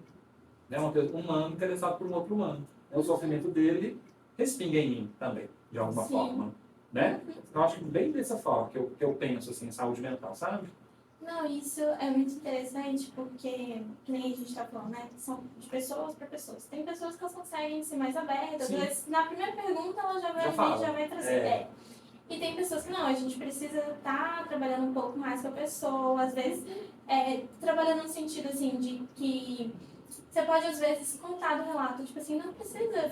Né? Um humano interessado por um outro humano. O sofrimento dele respinga em mim também, de alguma forma. Né? Então, eu acho que bem dessa forma que eu penso assim, em saúde mental, sabe? Não, isso é muito interessante porque, que nem a gente está falando, né? São de pessoas para pessoas. Tem pessoas que elas conseguem ser mais abertas, Sim. às vezes, na primeira pergunta ela já vai Já ali, fala. já vai trazer. E tem pessoas que não, a gente precisa estar trabalhando um pouco mais com a pessoa, às vezes trabalhando no sentido assim de que você pode às vezes contar do relato, tipo assim, não precisa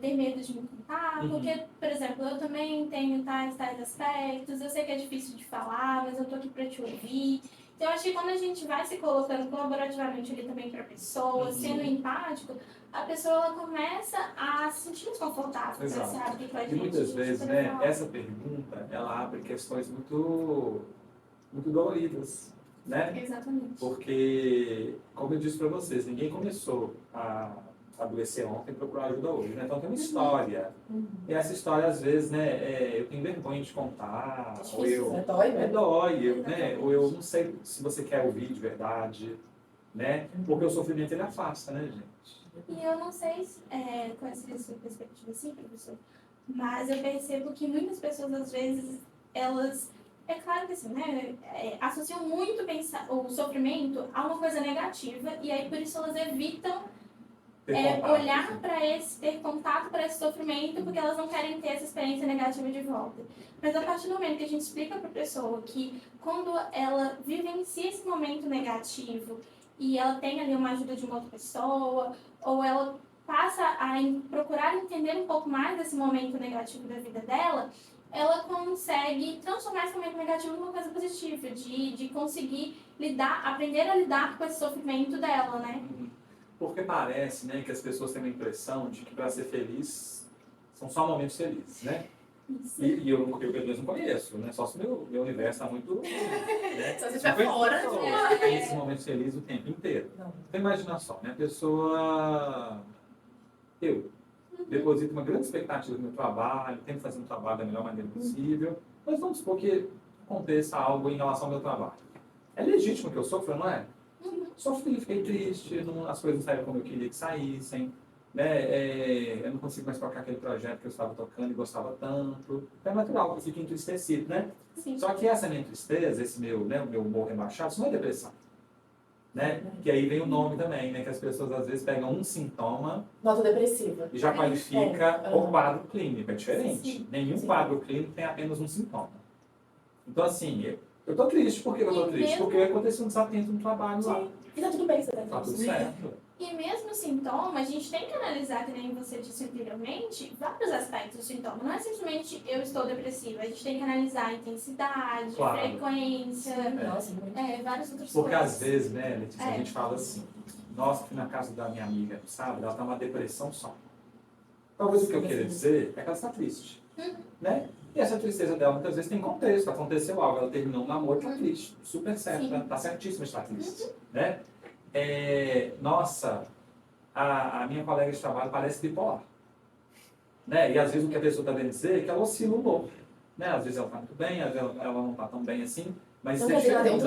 ter medo de me contar, porque, por exemplo, eu também tenho tais aspectos, eu sei que é difícil de falar, mas eu tô aqui pra te ouvir. Então, eu acho que quando a gente vai se colocando colaborativamente ali também pra pessoa, sendo empático, a pessoa ela começa a se sentir mais confortável pra se abrir com a gente. E muitas vezes, né, essa pergunta, ela abre questões muito doloridas, né? Exatamente. Porque, como eu disse para vocês, ninguém começou a adoecer ontem e procurar ajuda hoje, né? Então tem uma história. E essa história, às vezes, né, eu tenho vergonha de contar, ou eu... Dói, né? Dói, né? Ou eu não sei se você quer ouvir de verdade, né? Porque o sofrimento, ele afasta, né, gente? E eu não sei se, com essa sua perspectiva assim, professor, mas eu percebo que muitas pessoas, às vezes, elas, é claro que assim, né, associam muito o sofrimento a uma coisa negativa, e aí por isso elas evitam olhar para ter contato para esse sofrimento, porque elas não querem ter essa experiência negativa de volta. Mas a partir do momento que a gente explica para a pessoa que quando ela vivencia esse momento negativo e ela tem ali uma ajuda de uma outra pessoa, ou ela passa a procurar entender um pouco mais desse momento negativo da vida dela, ela consegue transformar esse momento negativo numa coisa positiva, de conseguir aprender a lidar com esse sofrimento dela, né? Porque parece, né, que as pessoas têm a impressão de que para ser feliz são só momentos felizes, né? E eu mesmo conheço, né? Só se meu universo está muito... Né? Se você estiver fora, tem esses momentos felizes o tempo inteiro. Então imagina só, né? A pessoa... Eu deposito uma grande expectativa no meu trabalho, tento fazer um trabalho da melhor maneira possível, mas vamos supor que aconteça algo em relação ao meu trabalho. É legítimo que eu sofra, não é? Sofri, fiquei triste, as coisas não saíram como eu queria que saíssem, né? Eu não consigo mais tocar aquele projeto que eu estava tocando e gostava tanto. Então é natural que eu fique entristecido, né? Sim. Só que essa minha tristeza, esse meu, né, o meu humor rebaixado, isso não é depressão. Né? Que aí vem o nome também, né? Que as pessoas às vezes pegam um sintoma nota depressiva e já qualifica o quadro clínico, é diferente. Sim. Nenhum quadro clínico tem apenas um sintoma. Então assim, eu tô triste, por que eu tô triste? Porque aconteceu um desatento no trabalho lá. E tá tudo bem, você tá tudo certo. E mesmo o sintoma, a gente tem que analisar, que nem você disse anteriormente, vários aspectos do sintoma. Não é simplesmente eu estou depressiva, a gente tem que analisar a intensidade, frequência, várias outras Porque coisas. às vezes, né, Letícia, a gente fala assim, nossa, fui na casa da minha amiga, sabe, ela tá numa depressão só. Talvez o que eu queira dizer é que ela está triste, né? E essa tristeza dela muitas vezes tem contexto, aconteceu algo, ela terminou um namoro, tá triste, super certo, tá certíssima de estar triste, né? Nossa, a minha colega de trabalho parece bipolar, né? E às vezes o que a pessoa está querendo dizer é que ela oscila um pouco, né? Às vezes ela está muito bem, às vezes ela não está tão bem assim, mas isso é diferente.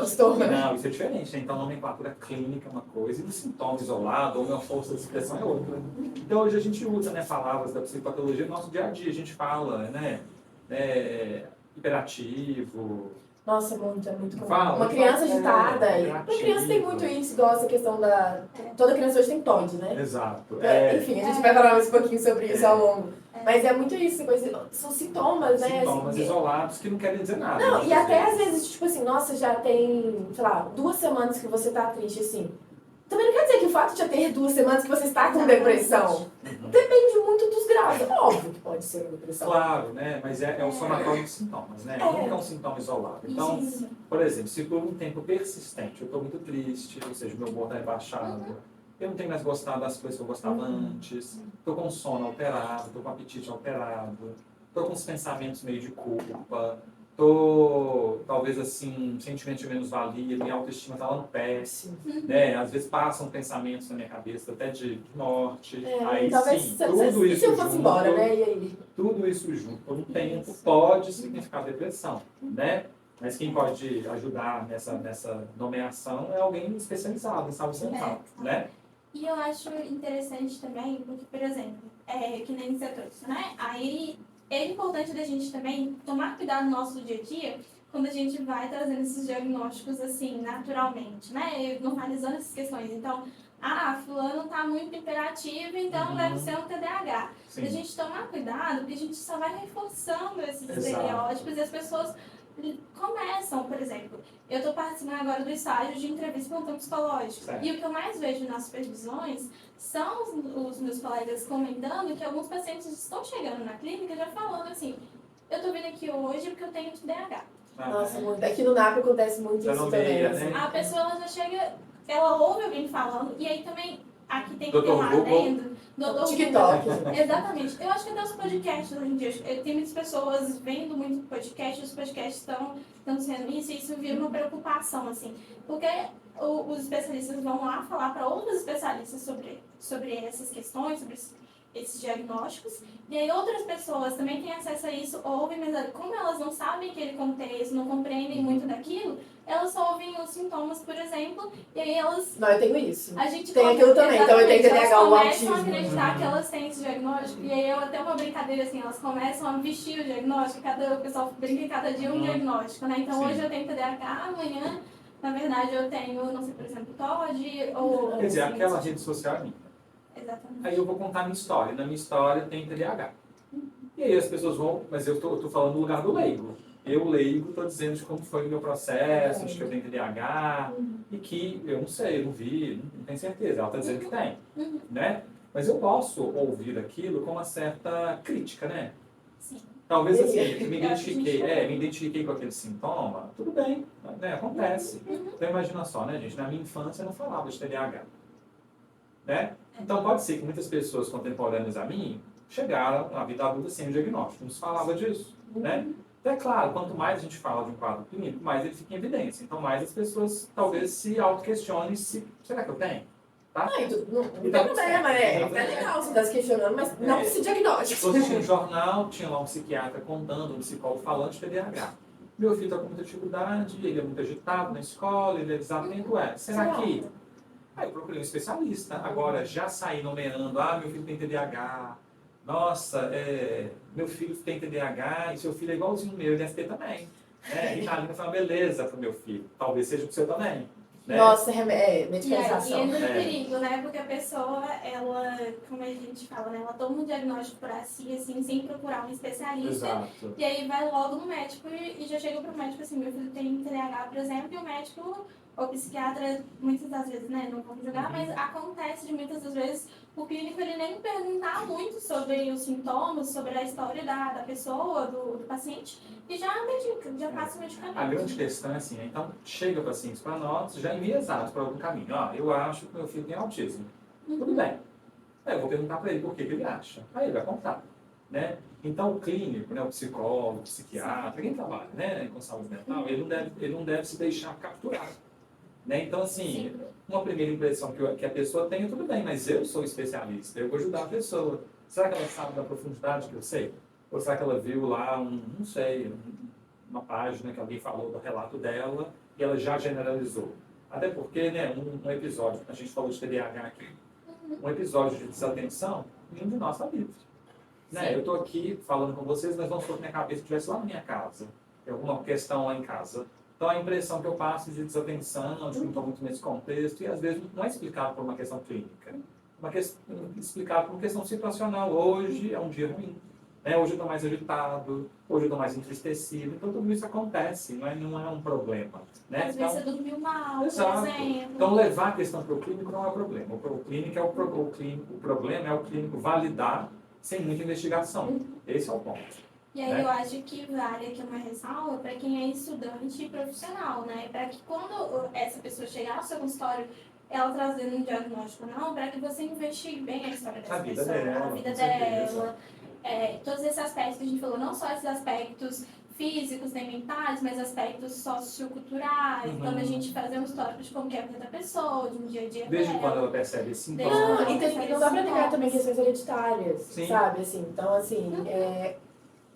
Não, isso é diferente, né? Então a nomenclatura clínica é uma coisa e o sintoma isolado ou uma força de expressão é outra. Então hoje a gente usa, né, palavras da psicopatologia no nosso dia a dia, a gente fala, né? Hiperativo. Nossa, muito, é muito comum. Fala, uma criança agitada. Uma criança tem muito isso, igual essa questão da... Toda criança hoje tem TOD, né? Exato. Enfim, a gente vai falar mais um pouquinho sobre isso ao longo. Mas é muito isso, são sintomas, né? Sintomas assim, isolados que não querem dizer nada. Não, e até às vezes, tipo assim, nossa, já tem, sei lá, 2 semanas que você tá triste, assim. Também não quer dizer que o fato de já ter 2 semanas que você está com depressão. Depende muito dos graus. É óbvio que pode ser uma depressão. Claro, né? Mas é o somatório de sintomas, né? Nunca é um sintoma isolado. Então, por exemplo, se por um tempo persistente eu estou muito triste, ou seja, o meu humor está rebaixado, eu não tenho mais gostado das coisas que eu gostava antes, estou com sono alterado, estou com apetite alterado, estou com os pensamentos meio de culpa, estou, talvez assim, sentimento de menos-valia, minha autoestima está lá no péssimo, né? Às vezes passam pensamentos na minha cabeça até de morte, aí talvez sim, tudo isso se eu fosse junto, embora, né? E aí? Tudo isso junto por um tempo pode significar depressão, né? Mas quem pode ajudar nessa nomeação é alguém especializado em saúde mental, né? E eu acho interessante também, porque, por exemplo, que nem você trouxe, né? Aí é importante da gente também tomar cuidado no nosso dia a dia quando a gente vai trazendo esses diagnósticos assim, naturalmente, né? Normalizando essas questões. Então, fulano tá muito hiperativo, então deve ser um TDAH. Sim. A gente tomar cuidado, porque a gente só vai reforçando esses Exato. estereótipos e as pessoas começam, por exemplo, eu estou participando agora do estágio de entrevista com o plantão psicológico. Certo. E o que eu mais vejo nas supervisões são os meus colegas comentando que alguns pacientes estão chegando na clínica já falando assim, eu estou vindo aqui hoje porque eu tenho TDAH. Nossa, muito. Aqui no NAP acontece muito Já isso não também. veio, assim. né? A pessoa ela já chega, ela ouve alguém falando, e aí também aqui tem que ter Doutor um Google. adendo. Doutor TikTok. Google. Exatamente. Eu acho que até os podcasts hoje em dia, tem muitas pessoas vendo muito podcast, os podcasts estão sendo isso, e isso vira uma preocupação, assim. Porque os especialistas vão lá falar para outros especialistas sobre essas questões, sobre esses diagnósticos, e aí outras pessoas também têm acesso a isso, ouvem, mas como elas não sabem aquele contexto, não compreendem muito daquilo, elas só ouvem os sintomas, por exemplo, e aí elas... Não, eu tenho isso. A gente Tem aquilo também, então eu tenho TDAH, o elas começam autismo. a acreditar que elas têm esse diagnóstico, e aí até uma brincadeira assim, elas começam a vestir o diagnóstico, o pessoal brinca que cada dia é um diagnóstico, né? Então Sim. hoje eu tenho TDAH, amanhã, na verdade, eu tenho, não sei, por exemplo, TOD, ou... Quer dizer, assim, aquela rede social é minha. Exatamente. Aí eu vou contar a minha história. Na minha história tem TDAH. E aí as pessoas vão, mas eu tô falando no lugar do leigo. Eu, leigo, estou dizendo de como foi o meu processo, de que eu tenho TDAH, e que eu não sei, eu não vi, não tenho certeza. Ela está dizendo que tem, né? Mas eu posso ouvir aquilo com uma certa crítica, né? Sim. Talvez assim, me Eu acho que a gente identifiquei com aquele sintoma, tudo bem, né? Acontece. Então imagina só, né, gente? Na minha infância eu não falava de TDAH. Né? Então pode ser que muitas pessoas contemporâneas a mim chegaram à vida adulta sem o diagnóstico, não se falava disso. Né? Então é claro, quanto mais a gente fala de um quadro clínico, mais ele fica em evidência. Então mais as pessoas talvez se auto-questionem se, será que eu tenho? Tá? Não tem problema, né? É legal você estar se questionando, mas não se diagnóstico. Você tinha um jornal, tinha lá um psiquiatra contando, um psicólogo falando de TDAH. Meu filho está com muita dificuldade, ele é muito agitado na escola, ele é desatento, será que... Aí eu procurei um especialista. Agora, já saí nomeando, meu filho tem TDAH, nossa, meu filho tem TDAH e seu filho é igualzinho o meu, ele deve ter também. Ritalina foi uma beleza para o meu filho, talvez seja para o seu também. Né? Nossa, E aí medicalização. entra no perigo, né? Porque a pessoa, ela, como a gente fala, né? Ela toma um diagnóstico para si, assim, sem procurar um especialista. Exato. E aí vai logo no médico e já chega pro médico assim, meu filho tem TDAH, por exemplo, e o médico ou psiquiatra, muitas das vezes, né, não vamos julgar, mas acontece de muitas das vezes o clínico ele nem perguntar muito sobre os sintomas, sobre a história da pessoa, do paciente, e já medica, já passa o medicamento. A grande questão é assim, então chega pacientes para nós já enviesados para algum caminho. Eu acho que meu filho tem autismo. Tudo bem. Aí eu vou perguntar para ele por que ele acha. Aí ele vai contar. Né? Então o clínico, né, o psicólogo, o psiquiatra, quem trabalha, né, com saúde mental, ele não deve se deixar capturar. Né? Então, assim, uma primeira impressão que a pessoa tem, tudo bem, mas eu sou especialista, eu vou ajudar a pessoa. Será que ela sabe da profundidade que eu sei? Ou será que ela viu lá, não sei, uma página que alguém falou do relato dela e ela já generalizou? Até porque, né, um episódio, a gente falou de TDAH aqui, um episódio de desatenção, nenhum de nós está livre. Né? Eu estou aqui falando com vocês, mas vamos supor que minha cabeça estivesse lá na minha casa, tem alguma questão lá em casa. Então, a impressão que eu passo de desatenção, de que não estou muito nesse contexto, e às vezes não é explicado por uma questão clínica, explicado por uma questão situacional. Hoje é um dia ruim, né? Hoje eu estou mais agitado, hoje eu estou mais entristecido, então tudo isso acontece, não é um problema. Né? Às vezes você dormiu mal, exato. por exemplo. Então, levar a questão para o clínico não é o problema. O problema é o clínico validar sem muita investigação. Esse é o ponto. E aí eu acho que vale aqui uma ressalva para quem é estudante e profissional, né? Para que quando essa pessoa chegar ao seu consultório, ela trazendo um diagnóstico ou não, para que você investigue bem a história dessa pessoa, a vida dela, todos esses aspectos que a gente falou, não só esses aspectos físicos nem mentais, mas aspectos socioculturais, quando a gente fazer um histórico de como que é a vida da pessoa, de um dia a dia desde dela. quando ela percebe esse sintoma. Não dá pra negar também questões hereditárias, Sim. sabe? Assim, então, assim,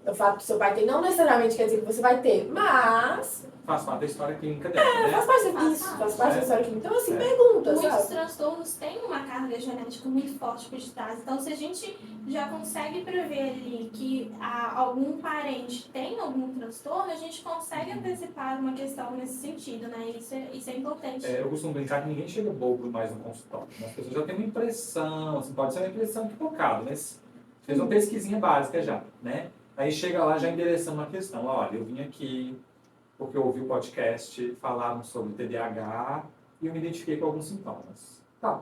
O fato que seu pai tem não necessariamente quer dizer que você vai ter, mas Faz parte da história clínica dela, né? faz parte disso, faz parte da história clínica. Então, assim, pergunta, Muitos sabe? transtornos têm uma carga genética muito forte por detrás. Então, se a gente já consegue prever ali que algum parente tem algum transtorno, a gente consegue antecipar uma questão nesse sentido, né? Isso é importante. Eu costumo brincar que ninguém chega bobo mais no consultório. Né? As pessoas já têm uma impressão, assim, pode ser uma impressão equivocada, mas fez uma pesquisinha básica já, né? Aí chega lá já endereçando uma questão. Olha, eu vim aqui porque eu ouvi o podcast, falaram sobre TDAH e eu me identifiquei com alguns sintomas. Tá.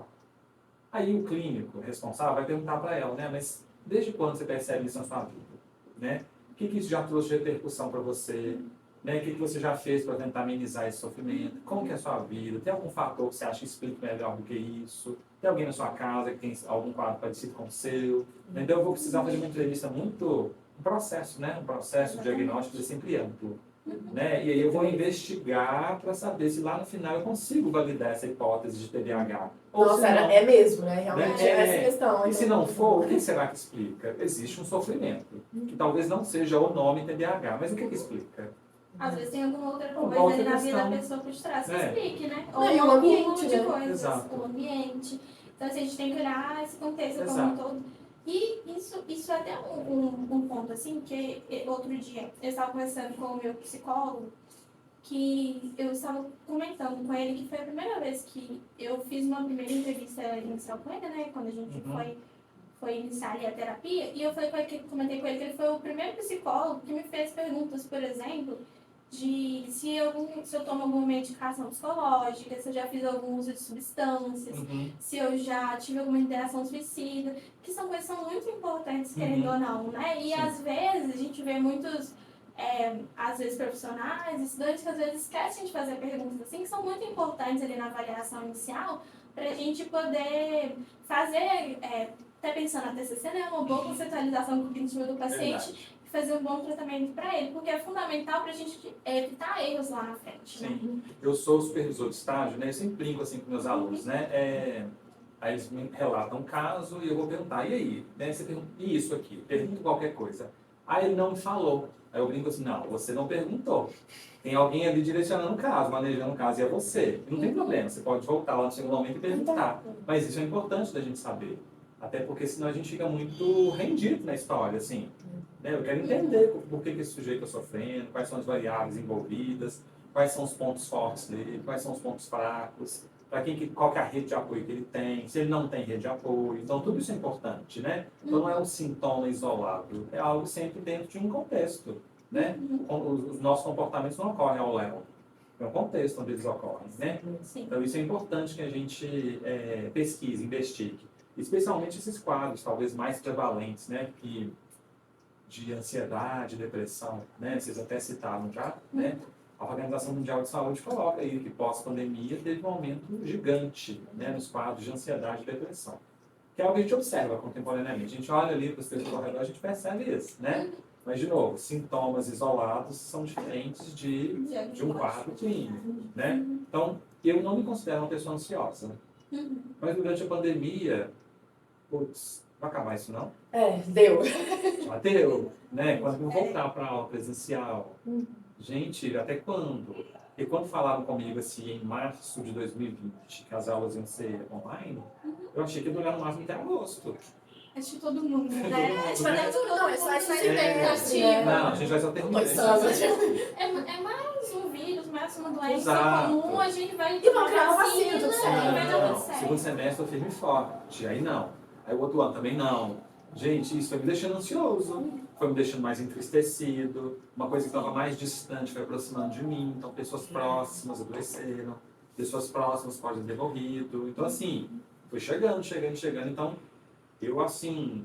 Aí o clínico responsável vai perguntar para ela, né? Mas desde quando você percebe isso na sua vida? Né? O que isso já trouxe de repercussão para você? Né? O que você já fez para tentar amenizar esse sofrimento? Como que é a sua vida? Tem algum fator que você acha que explica melhor do que isso? Tem alguém na sua casa que tem algum quadro parecido com o seu? Então eu vou precisar fazer uma entrevista muito... Um processo, né? Um processo diagnóstico é sempre amplo. Né? E aí eu vou investigar para saber se lá no final eu consigo validar essa hipótese de TDAH. Ou Nossa, se não, é mesmo, né? Realmente né? é essa questão. E se não for, o que será que explica? Existe um sofrimento, que talvez não seja o nome TDAH, mas o que explica? Às vezes tem alguma outra Uma coisa outra ali na vida da questão. pessoa por trás que É. explique, né? Não, e Ou o um ambiente, acúmulo de né? coisas, Exato. o ambiente. Então, assim, a gente tem que olhar esse contexto como um Exato. todo. E isso é até um ponto, assim, que outro dia eu estava conversando com o meu psicólogo, que eu estava comentando com ele que foi a primeira vez que eu fiz uma primeira entrevista inicial com ele, né? Quando a gente foi iniciar ali a terapia, e eu comentei com ele que ele foi o primeiro psicólogo que me fez perguntas, por exemplo, de se eu tomo alguma medicação psicológica, se eu já fiz algum uso de substâncias, se eu já tive alguma interação suicida, que são coisas que são muito importantes, querendo ou não, né? E às vezes a gente vê muitos, às vezes profissionais, estudantes que às vezes esquecem de fazer perguntas assim, que são muito importantes ali na avaliação inicial, para a gente poder fazer, até pensando na TCC, né, uma boa conceitualização cognitiva do paciente, e fazer um bom tratamento para ele, porque é fundamental para a gente evitar erros lá na frente. Né? Sim. Eu sou supervisor de estágio, né? Eu sempre brinco assim com meus alunos, né? Aí eles me relatam um caso e eu vou perguntar, e aí? Né? Você pergunta, e isso aqui? Pergunta qualquer coisa. Aí ele não me falou. Aí eu brinco assim, não, você não perguntou. Tem alguém ali direcionando o caso, manejando o caso, e é você. E não tem problema, você pode voltar lá no segundo momento e perguntar. Mas isso é importante da gente saber. Até porque senão a gente fica muito rendido na história, assim. Né? Eu quero entender por que esse sujeito está sofrendo, quais são as variáveis envolvidas, quais são os pontos fortes dele, quais são os pontos fracos, qual que é a rede de apoio que ele tem, se ele não tem rede de apoio. Então, tudo isso é importante, né? Então, não é um sintoma isolado, é algo sempre dentro de um contexto, né? Os nossos comportamentos não ocorrem ao léu. É um contexto onde eles ocorrem, né? Sim. Então, isso é importante que a gente pesquise, investigue. Especialmente esses quadros, talvez mais prevalentes, né? De ansiedade, depressão, né? Vocês até citaram já, né? A Organização Mundial de Saúde coloca aí que pós-pandemia teve um aumento gigante, né, nos quadros de ansiedade e depressão. Que é algo que a gente observa contemporaneamente. A gente olha ali para as pessoas ao redor, a gente percebe isso, né? Mas, de novo, sintomas isolados são diferentes de um quadro clínico, né? Então, eu não me considero uma pessoa ansiosa. Mas durante a pandemia, putz, vai acabar isso não? Deu. Já deu, né? Quando eu vou voltar para a aula presencial, gente, até quando? E quando falaram comigo assim, em março de 2020, que as aulas iam ser online, eu achei que ia durar no máximo até agosto. Acho que todo mundo, né? Todo mundo, Acho que né? até todo Não, mundo isso faz vai expectativa. Não, a gente vai só terminar. 2 anos. É mais um vírus, mais uma doença Exato. comum, a gente vai E vão criar uma vacina, tudo e certo. vai dar Não, tudo certo. segundo semestre eu firme e forte, aí não. Aí o outro ano também não. Gente, isso foi me deixando ansioso, foi me deixando mais entristecido, uma coisa que estava mais distante foi aproximando de mim, então pessoas próximas adoeceram, pessoas próximas podem ter morrido, então assim, foi chegando, então eu assim,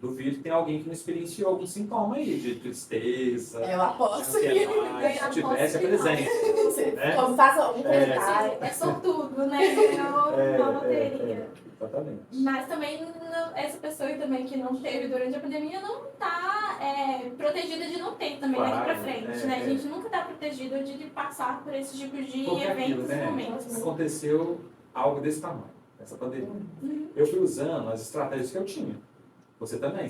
duvido que tenha alguém que não experienciou algum sintoma aí, de tristeza, Eu aposto de que ansiedade, se tivesse, é presente. né? Como faça um comentário. É sortudo, né? Não loteria. Exatamente. Mas também essa pessoa também que não teve durante a pandemia não está protegida de não ter também daqui pra frente, né? A gente nunca está protegido de passar por esse tipo de Porque eventos aquilo, e momentos. Aconteceu algo desse tamanho, essa pandemia. Eu fui usando as estratégias que eu tinha. Você também.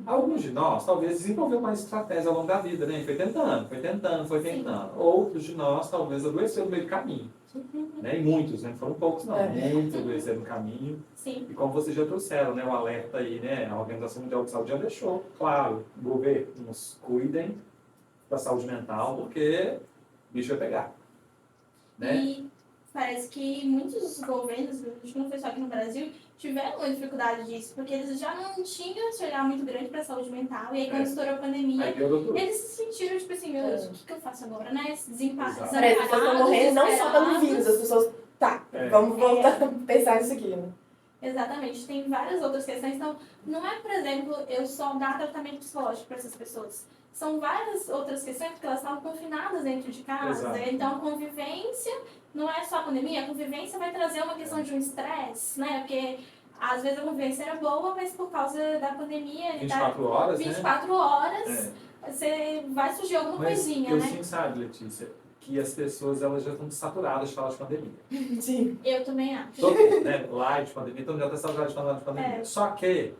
Alguns de nós, talvez, desenvolveu mais estratégia ao longo da vida, né? Foi tentando. Outros de nós, talvez, adoeceram no meio do caminho. Né? E muitos, né? Não foram poucos, não. Muitos adoeceram no caminho. Sim. E como vocês já trouxeram, né? O alerta aí, né? A Organização Mundial de Saúde já deixou, claro, governos cuidem da saúde mental, porque o bicho vai pegar. Né? E parece que muitos governos, acho que não foi só aqui no Brasil, tiveram uma dificuldade disso, porque eles já não tinham esse olhar muito grande para a saúde mental. E aí, quando estourou a pandemia, Aí piorou tudo. eles se sentiram, tipo assim, meu Deus, o que eu faço agora, né? Parece que as pessoas estão morrendo não só pelo vírus, as pessoas... Vamos voltar a pensar nisso aqui, né? Exatamente, tem várias outras questões. Então, não é, por exemplo, eu só dar tratamento psicológico para essas pessoas. São várias outras questões, porque elas estavam confinadas dentro de casa. Exato. Então, a convivência não é só a pandemia, a convivência vai trazer uma questão de um estresse, né? Porque às vezes a convivência era boa, mas por causa da pandemia... 24 horas, 24 horas, você vai surgir alguma coisinha, eu né? sim sabe, Letícia, que as pessoas elas já estão saturadas de falar de pandemia. Sim. Eu também acho. Todo mundo, né? Live de pandemia, todo mundo já está saturado de falar de pandemia. É. Só que,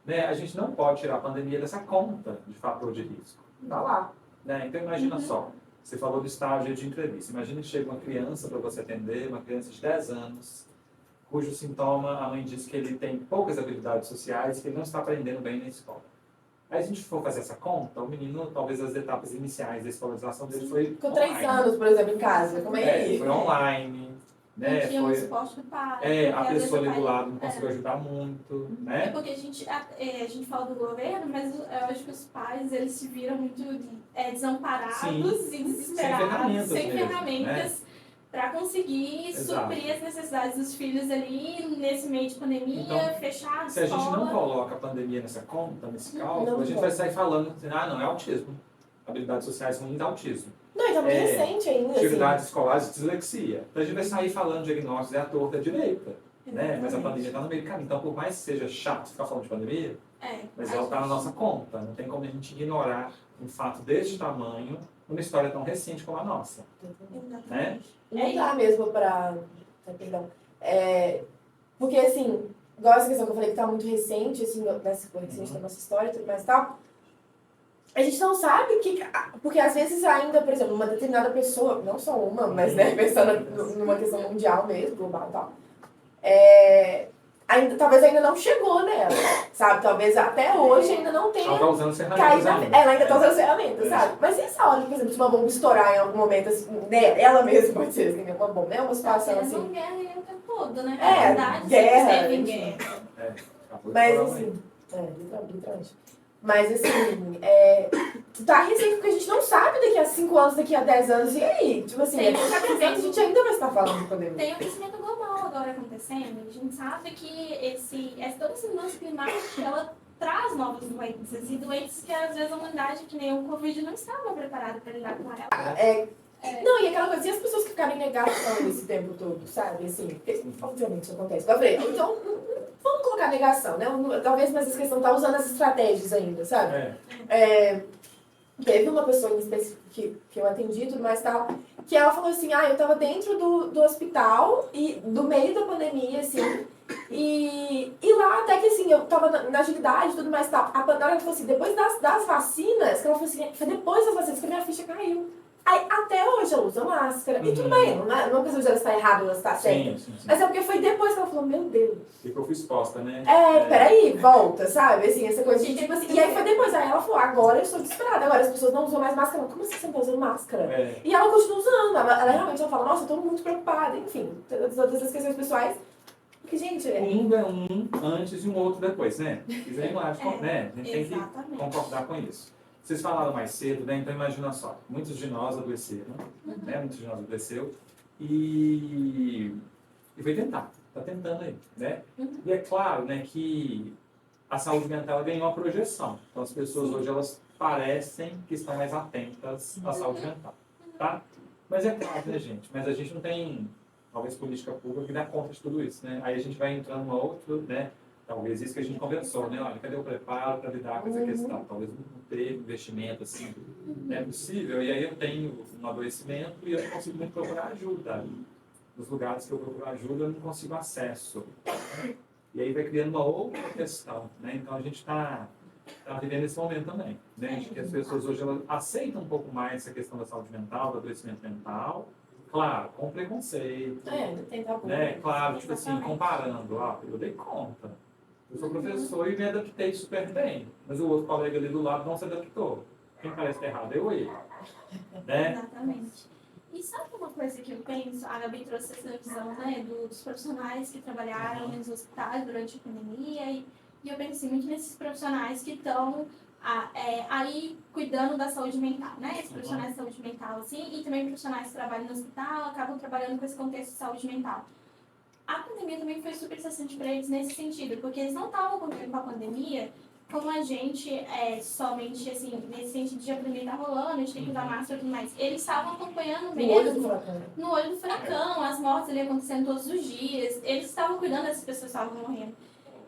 né, a gente não pode tirar a pandemia dessa conta de fator de risco. Está lá. Né? Então imagina só, você falou do estágio de entrevista. Imagina que chega uma criança para você atender, uma criança de 10 anos, cujo sintoma, a mãe diz que ele tem poucas habilidades sociais, que ele não está aprendendo bem na escola. Aí, se a gente for fazer essa conta, o menino, talvez as etapas iniciais da escolarização dele foi Ficou 3 anos, por exemplo, em casa. Como é que... Foi online, né? Não tinha um suporte do pai. A porque às pessoa ali vezes do o pai- lado não conseguiu ajudar muito, É né? porque a gente fala do governo, mas eu acho que os pais, eles se viram muito desamparados Sim. e desesperados, sem mesmo, ferramentas para conseguir Exato. suprir as necessidades dos filhos ali nesse meio de pandemia, Então, fechado, Se a gente não escola. coloca a pandemia nessa conta, nesse cálculo, Não a gente pode. vai sair falando, não é autismo. Habilidades sociais ruins é autismo. Não, e tá muito recente ainda, assim. Atividades escolares de dislexia. Então a gente vai sair falando diagnósticos à torta e à direita. Né? Mas a pandemia está no meio do caminho. Então, por mais que seja chato ficar falando de pandemia, mas ela está na nossa conta. Não tem como a gente ignorar um fato deste tamanho numa história tão recente como a nossa. Né? Não dá mesmo pra... Perdão. Porque, assim, igual essa questão que eu falei que tá muito recente, assim, recente da nossa história e tudo mais e tal, a gente não sabe que... Porque, às vezes, ainda, por exemplo, uma determinada pessoa, não só uma, mas, né, pensando numa questão mundial mesmo, global e tal, talvez ainda não chegou nela, sabe? Talvez até hoje ainda não tenha Ela está usando ferramentas caído na... ainda. Ela ainda tá usando ferramentas, sabe? Mas e essa hora, por exemplo, se uma bomba estourar em algum momento, assim, né? Ela mesma pode ser, assim, uma bomba, é uma situação Eles assim... não guerra aí o tempo todo, né? É, Na verdade, guerra, sempre teve enfim. guerra. Mas assim, literalmente. Mas assim, tá recente porque a gente não sabe daqui a 5 anos, daqui a 10 anos, e aí? Tipo assim, Tem daqui a 10 anos a gente ainda vai estar falando de pandemia. Tem um aquecimento global agora acontecendo. A gente sabe que toda essa mudança climática, ela traz novas doenças. E doenças que às vezes a humanidade, que nem o Covid, não estava preparada para lidar com ela. Não, e aquela coisa, e as pessoas que ficarem em negação esse tempo todo, sabe? Assim, porque, obviamente isso acontece. Eu falei, então, vamos colocar negação, né? Talvez, mas essa questão tá usando as estratégias ainda, sabe? Teve uma pessoa em específico que eu atendi e tudo mais e tal, que ela falou assim, eu tava dentro do hospital e do meio da pandemia, assim, e lá até que assim, eu tava na agilidade e tudo mais e tal. A Pandora falou assim, depois das vacinas, que ela falou assim, foi depois das vacinas que a minha ficha caiu. Aí, até hoje ela usa máscara. E tudo bem, não é uma questão de ela estar errada ou ela estar certa. Sim. Mas é porque foi depois que ela falou, meu Deus. E que eu fui exposta, né? Peraí, volta, sabe? Assim, essa coisa de tipo assim. E aí foi depois, aí ela falou, agora eu estou desesperada, agora as pessoas não usam mais máscara. Como assim você não tá usando máscara? E ela continua usando, ela realmente fala, nossa, eu tô muito preocupada, enfim, todas essas questões pessoais. Porque, gente, Um é um antes e um outro depois, né? Isso aí não acho, né? A gente tem que Exatamente. concordar com isso. Vocês falaram mais cedo, né? Então imagina só, muitos de nós adoeceram, né? Muitos de nós adoeceu e foi tentar, tá tentando aí, né? E é claro, né, que a saúde mental ela ganhou uma projeção. Então as pessoas hoje elas parecem que estão mais atentas à saúde mental, tá? Mas é claro, né, gente? Mas a gente não tem, talvez, política pública que dá conta de tudo isso, né? Aí a gente vai entrando no outro, né? Talvez isso que a gente conversou, né? Olha, cadê o preparo para lidar com essa questão? Talvez não ter investimento, assim, não é possível. E aí eu tenho um adoecimento e eu não consigo muito procurar ajuda. Nos lugares que eu procuro ajuda, eu não consigo acesso. E aí vai criando uma outra questão, né? Então a gente está vivendo esse momento também, né? De que as pessoas hoje elas aceitam um pouco mais essa questão da saúde mental, do adoecimento mental, claro, com preconceito, Ainda tem tabu. né? Claro, tipo assim, Exatamente. comparando, eu dei conta. Eu sou professor e me adaptei super bem, mas o outro colega ali do lado não se adaptou. Quem parece que é errado? Eu ou ele, né? Exatamente. E sabe uma coisa que eu penso? A Gabi trouxe essa visão, né, dos profissionais que trabalharam nos hospitais durante a pandemia e eu pensei muito nesses profissionais que estão aí cuidando da saúde mental, né? Esses profissionais de saúde mental, assim, e também profissionais que trabalham no hospital, acabam trabalhando com esse contexto de saúde mental. A pandemia também foi super interessante para eles nesse sentido, porque eles não estavam convivendo com a pandemia como a gente, somente assim, nesse sentido de a pandemia tá rolando, a gente tem que usar máscara e tudo mais. Eles estavam acompanhando No olho do mesmo furacão. no olho do furacão, as mortes ali acontecendo todos os dias, eles estavam cuidando dessas pessoas que estavam morrendo.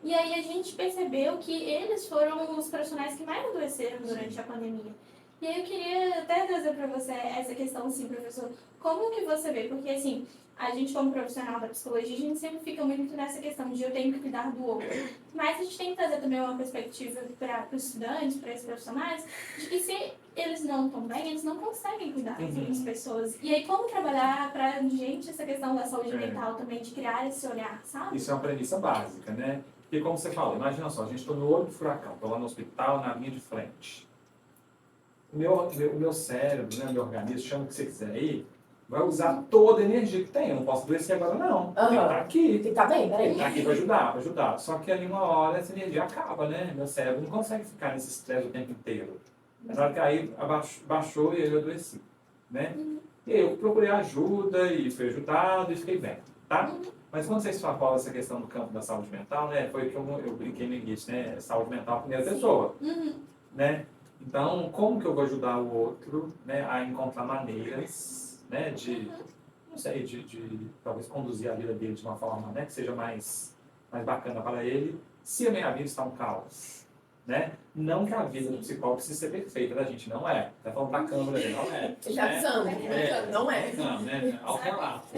E aí a gente percebeu que eles foram os profissionais que mais adoeceram durante a pandemia. E aí eu queria até trazer para você essa questão, assim, professor, como que você vê? Porque, assim, a gente como profissional da psicologia, a gente sempre fica muito nessa questão de eu tenho que cuidar do outro. Mas a gente tem que trazer também uma perspectiva para os estudantes, para esses profissionais, de que se eles não estão bem, eles não conseguem cuidar das outras pessoas. E aí como trabalhar para a gente essa questão da saúde mental também, de criar esse olhar, sabe? Isso é uma premissa básica, né? Porque como você falou, imagina só, a gente está no olho do furacão, estou lá no hospital, na linha de frente. O meu cérebro, né, o meu organismo, chama o que você quiser aí, vai usar toda a energia que tem. Eu não posso adoecer agora, não. Tem que estar aqui. Tem que estar bem, Tem que peraí. estar aqui para ajudar. Só que ali uma hora essa energia acaba, né? Meu cérebro não consegue ficar nesse estresse o tempo inteiro. Na hora que aí baixou e eu adoeci, né? E aí eu procurei ajuda e fui ajudado e fiquei bem, tá? Mas quando você extrapola essa questão do campo da saúde mental, né? Foi o que eu brinquei no início, né? Saúde mental primeira pessoa, né? Então, como que eu vou ajudar o outro, né, a encontrar maneiras, né, de, não sei, de talvez conduzir a vida dele de uma forma, né, que seja mais bacana para ele, se a minha vida está um caos, né? Não que a vida do psicólogo precise ser perfeita, né, gente? Não é. Tá falando da câmera ali, não é. Ele tá avisando, não é. Não, né? Ao relato.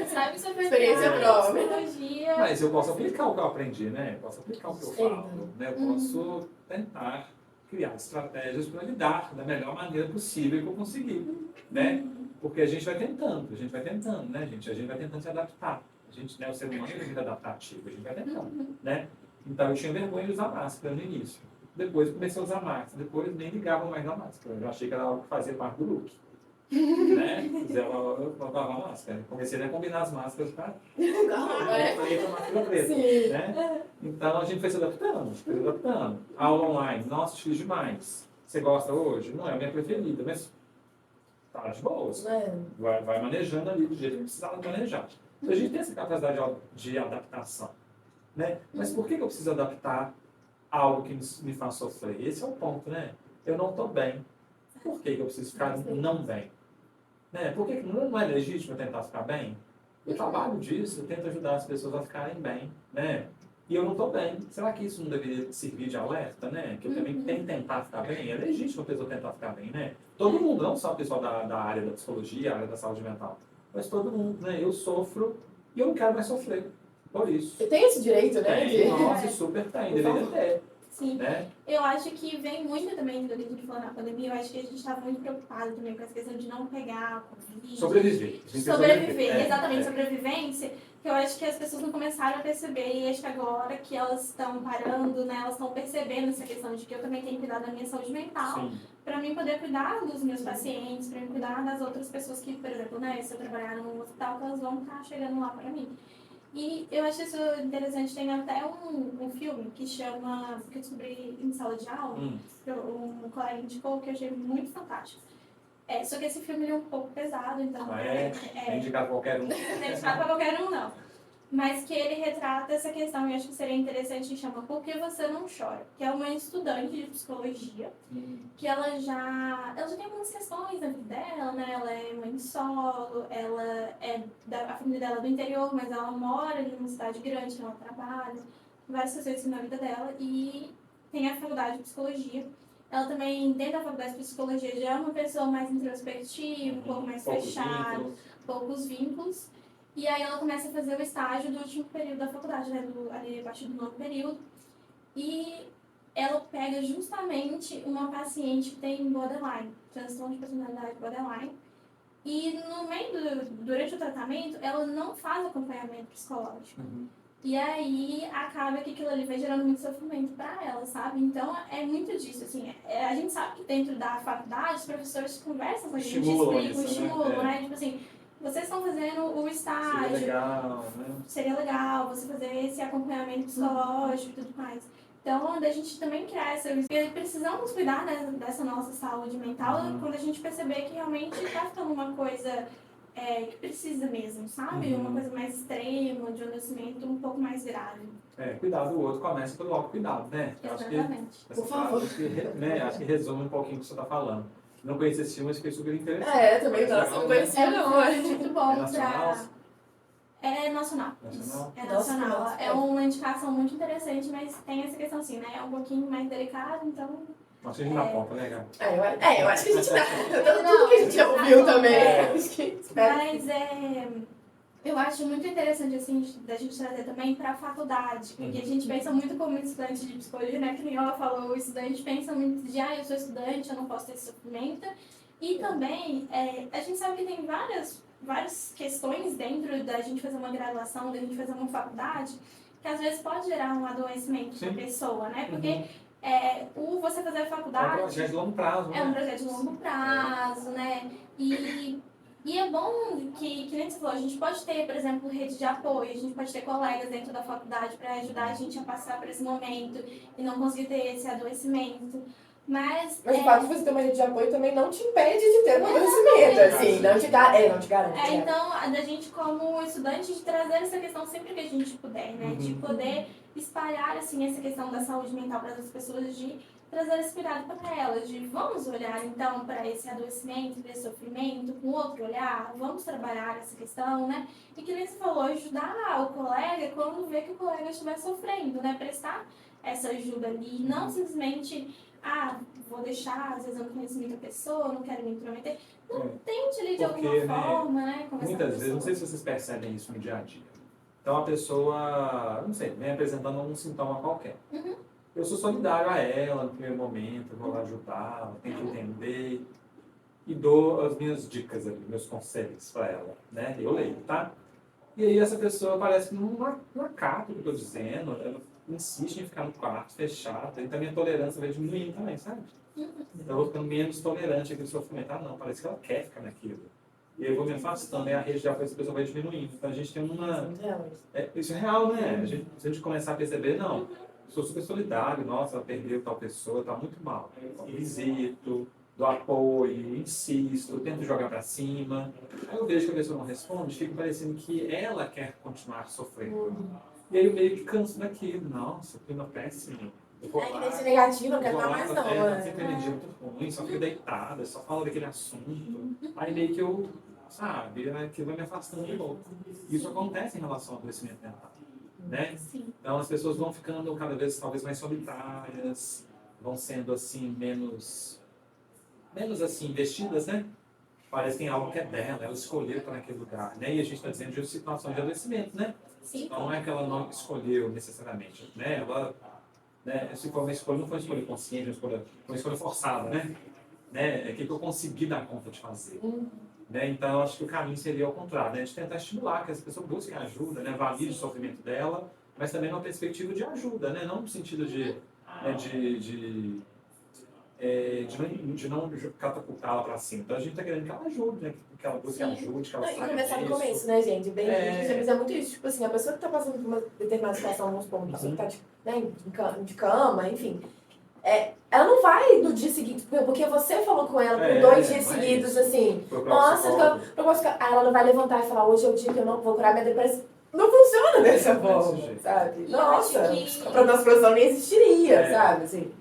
Sabe sobre Experiência própria. psicologia. Mas eu posso aplicar o que eu aprendi, né? Eu posso aplicar o que eu falo, né? Eu posso tentar criar estratégias para lidar da melhor maneira possível que eu conseguir, né? Porque a gente vai tentando, né, gente? A gente vai tentando se adaptar. A gente, né, o ser humano é muito adaptativo, a gente vai tentando, né? Então eu tinha vergonha de usar máscara no início. Depois comecei a usar máscara, depois nem ligava mais na máscara. Eu achei que era algo que fazia parte do look. Né? Eu colocava a máscara. Comecei a combinar as máscaras para máscara preta. Sim. Né? Então a gente foi se adaptando. Aula online, nossa, fiz demais. Você gosta hoje? Não é a minha preferida, mas tá de boas. Vai manejando ali do jeito que precisava manejar. Então a gente tem essa capacidade de adaptação. Né? Mas por que eu preciso adaptar algo que me faz sofrer? Esse é o ponto, né? Eu não estou bem. Por que eu preciso ficar não bem? Né? Por que não é legítimo eu tentar ficar bem? Eu trabalho disso, eu tento ajudar as pessoas a ficarem bem, né? E eu não estou bem. Será que isso não deveria servir de alerta, né? Que eu também tenho que tentar ficar bem? É legítimo a pessoa tentar ficar bem, né? Todo mundo, não só o pessoal da área da psicologia, a área da saúde mental, mas todo mundo, né? Eu sofro e eu não quero mais sofrer. Por isso. Você tem esse direito, né? Tem, nossa, super tem, deveria ter. Sim. Né? Eu acho que vem muito também do que a gente falou na pandemia, eu acho que a gente estava muito preocupado também com essa questão de não pegar Covid. Sobreviver. Exatamente, sobrevivência, que eu acho que as pessoas não começaram a perceber, e acho que agora que elas estão parando, né, elas estão percebendo essa questão de que eu também tenho que cuidar da minha saúde mental, para mim poder cuidar dos meus pacientes, para mim cuidar das outras pessoas que, por exemplo, né, se eu trabalhar num hospital, que elas vão estar chegando lá para mim. E eu acho isso interessante, tem até um filme que chama, que eu descobri em sala de aula, que um colega indicou, que eu achei muito fantástico. Só que esse filme ele é um pouco pesado, então... Não é indicado para qualquer um. Não é indicado para qualquer um, não. Mas que ele retrata essa questão, e acho que seria interessante, chama Por que Você Não Chora? Que é uma estudante de psicologia, que ela já tem algumas questões na vida dela, né? Ela é mãe solo, ela a família dela é do interior, mas ela mora em uma cidade grande, ela trabalha, várias questões na vida dela, e tem a faculdade de psicologia. Ela também, dentro da faculdade de psicologia, já é uma pessoa mais introspectiva, um pouco mais fechada, poucos vínculos. E aí ela começa a fazer o estágio do último período da faculdade, né? Ali a partir do 9º período. E ela pega justamente uma paciente que tem borderline, transtorno de personalidade borderline. E no meio durante o tratamento, ela não faz acompanhamento psicológico. E aí acaba que aquilo ali vai gerando muito sofrimento para ela, sabe? Então é muito disso, assim. A gente sabe que dentro da faculdade os professores conversam com a gente, explicam, estimulam, né? Tipo assim, vocês estão fazendo o estágio. Seria legal, né? Seria legal você fazer esse acompanhamento psicológico e tudo mais. Então, da gente também criar essa visão. E precisamos cuidar, né, dessa nossa saúde mental quando a gente perceber que realmente está ficando uma coisa que precisa mesmo, sabe? Uma coisa mais extrema, de um adoecimento um pouco mais grave. Cuidar do outro começa pelo autocuidado, né? Exatamente. Por favor. Acho que resume um pouquinho o que você está falando. Não conheci esse filme, mas fiquei super interessante. Também não conhecia não. É muito bom nacional? É nacional. É nacional. Nossa. É uma indicação muito interessante, mas tem essa questão assim, né? É um pouquinho mais delicado, então... Acho que a gente dá conta, né, Gabi? Eu acho que a gente dá. Tudo que a gente já ouviu também. Mas eu acho muito interessante, assim, da gente trazer também para a faculdade, porque a gente pensa muito como estudante de psicologia, né? Que nem ela falou, o estudante pensa muito de, eu sou estudante, eu não posso ter esse sofrimento. E também, a gente sabe que tem várias questões dentro da gente fazer uma graduação, da gente fazer uma faculdade, que às vezes pode gerar um adoecimento para a pessoa, né? Porque você fazer a faculdade... É um projeto de longo prazo, né? É um projeto de longo prazo, né? E é bom que nem você falou, a gente pode ter, por exemplo, rede de apoio, a gente pode ter colegas dentro da faculdade para ajudar a gente a passar por esse momento e não conseguir ter esse adoecimento. Mas o fato de você ter uma rede de apoio também não te impede de ter um adoecimento, assim, não te garante. Então, da gente como estudante, de trazer essa questão sempre que a gente puder, né? De poder espalhar, assim, essa questão da saúde mental para as pessoas, de trazer esse cuidado para elas, de vamos olhar, então, para esse adoecimento, para esse sofrimento, com outro olhar, vamos trabalhar essa questão, né? E que nem você falou, ajudar o colega quando vê que o colega estiver sofrendo, né? Prestar essa ajuda ali, não simplesmente... vou deixar, às vezes eu não conheço muita pessoa, não quero me intrometer. Não, tente ali de alguma forma, né? Muitas vezes, não sei se vocês percebem isso no dia a dia. Então a pessoa, não sei, vem apresentando um sintoma qualquer. Eu sou solidário a ela no primeiro momento, vou lá ajudar, tento entender e dou as minhas dicas ali, meus conselhos para ela, né? Eu leio, tá? E aí essa pessoa parece que não acata o que eu estou dizendo, ela insiste em ficar no quarto fechado, então a minha tolerância vai diminuindo também, sabe? Então eu vou ficando menos tolerante àquele sofrimento. Não, parece que ela quer ficar naquilo. E aí eu vou me afastando, e a rede de apoio dessa pessoa vai diminuindo. Então a gente tem isso é real, né? Se a gente começar a perceber, não, sou super solidário, nossa, ela perdeu tal pessoa, tá muito mal. Visito, dou apoio, insisto, tento jogar pra cima. Aí eu vejo que a pessoa não responde, fica parecendo que ela quer continuar sofrendo. E aí eu meio que canso daquilo. Nossa, o clima péssimo. Que nem ser negativo, não quero falar mais não. Sempre energia muito ruim, só fico deitada, só falo daquele assunto. Aí meio que eu, aquilo vai me afastando de novo. Isso acontece em relação ao adoecimento mental, né? Então as pessoas vão ficando cada vez, talvez, mais solitárias, vão sendo, assim, menos assim, investidas, né? Parece que tem algo que é dela, ela escolheu estar naquele lugar, né? E a gente está dizendo de situação de adoecimento, né? Então não é que ela não escolheu necessariamente, né? Ela, né? Se for uma escolha, não foi uma escolha consciente, foi uma escolha forçada, né? É o que eu consegui dar conta de fazer. Né? Então eu acho que o caminho seria ao contrário, né? De tentar estimular que as pessoas busquem ajuda, né? Valide o sofrimento dela, mas também numa perspectiva de ajuda, né? Não no sentido de não catapultá-la para cima. Então a gente está querendo que ela ajude, né? Que ela busque ajude, que ela saia. E começar no começo, né, gente? Bem, a gente precisa muito isso. Tipo assim, a pessoa que está passando por uma determinada situação, vamos supor, uma pessoa que está de cama, enfim. Ela não vai no dia seguinte, porque você falou com ela por 2 dias seguidos, assim. Nossa, ela não vai levantar e falar, hoje é o dia que eu não vou curar minha depressão. Não funciona dessa forma, sabe? Nossa, a nossa profissão nem existiria, sabe? Assim.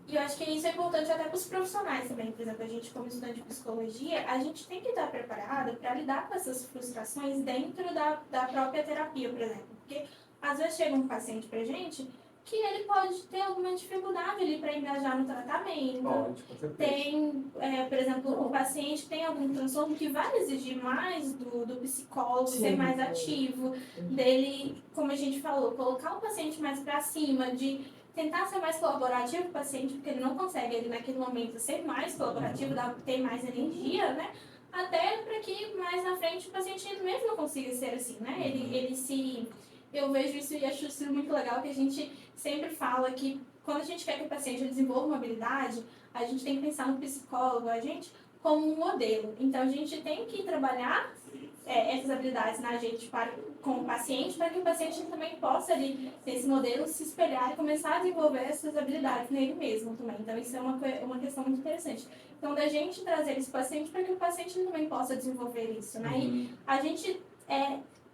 E eu acho que isso é importante até para os profissionais também. Por exemplo, a gente como estudante de psicologia, a gente tem que estar preparado para lidar com essas frustrações dentro da própria terapia, por exemplo. Porque às vezes chega um paciente pra gente que ele pode ter alguma dificuldade ali para engajar no tratamento. Pode, com certeza. Tem, por exemplo, um paciente que tem algum transtorno que vai exigir mais do psicólogo, ser mais ativo, dele, como a gente falou, colocar o paciente mais para cima, de tentar ser mais colaborativo com o paciente, porque ele não consegue ali naquele momento ser mais colaborativo, ter mais energia, né? Até para que mais na frente o paciente mesmo não consiga ser assim, né? Ele se... Eu vejo isso e acho isso muito legal, que a gente sempre fala que quando a gente quer que o paciente desenvolva uma habilidade, a gente tem que pensar no psicólogo, a gente, como um modelo. Então, a gente tem que trabalhar essas habilidades na gente com o paciente, para que o paciente também possa, ali, nesse modelo, se espelhar e começar a desenvolver essas habilidades nele mesmo também. Então, isso é uma questão muito interessante. Então, da gente trazer esse paciente para que o paciente também possa desenvolver isso, né? E a gente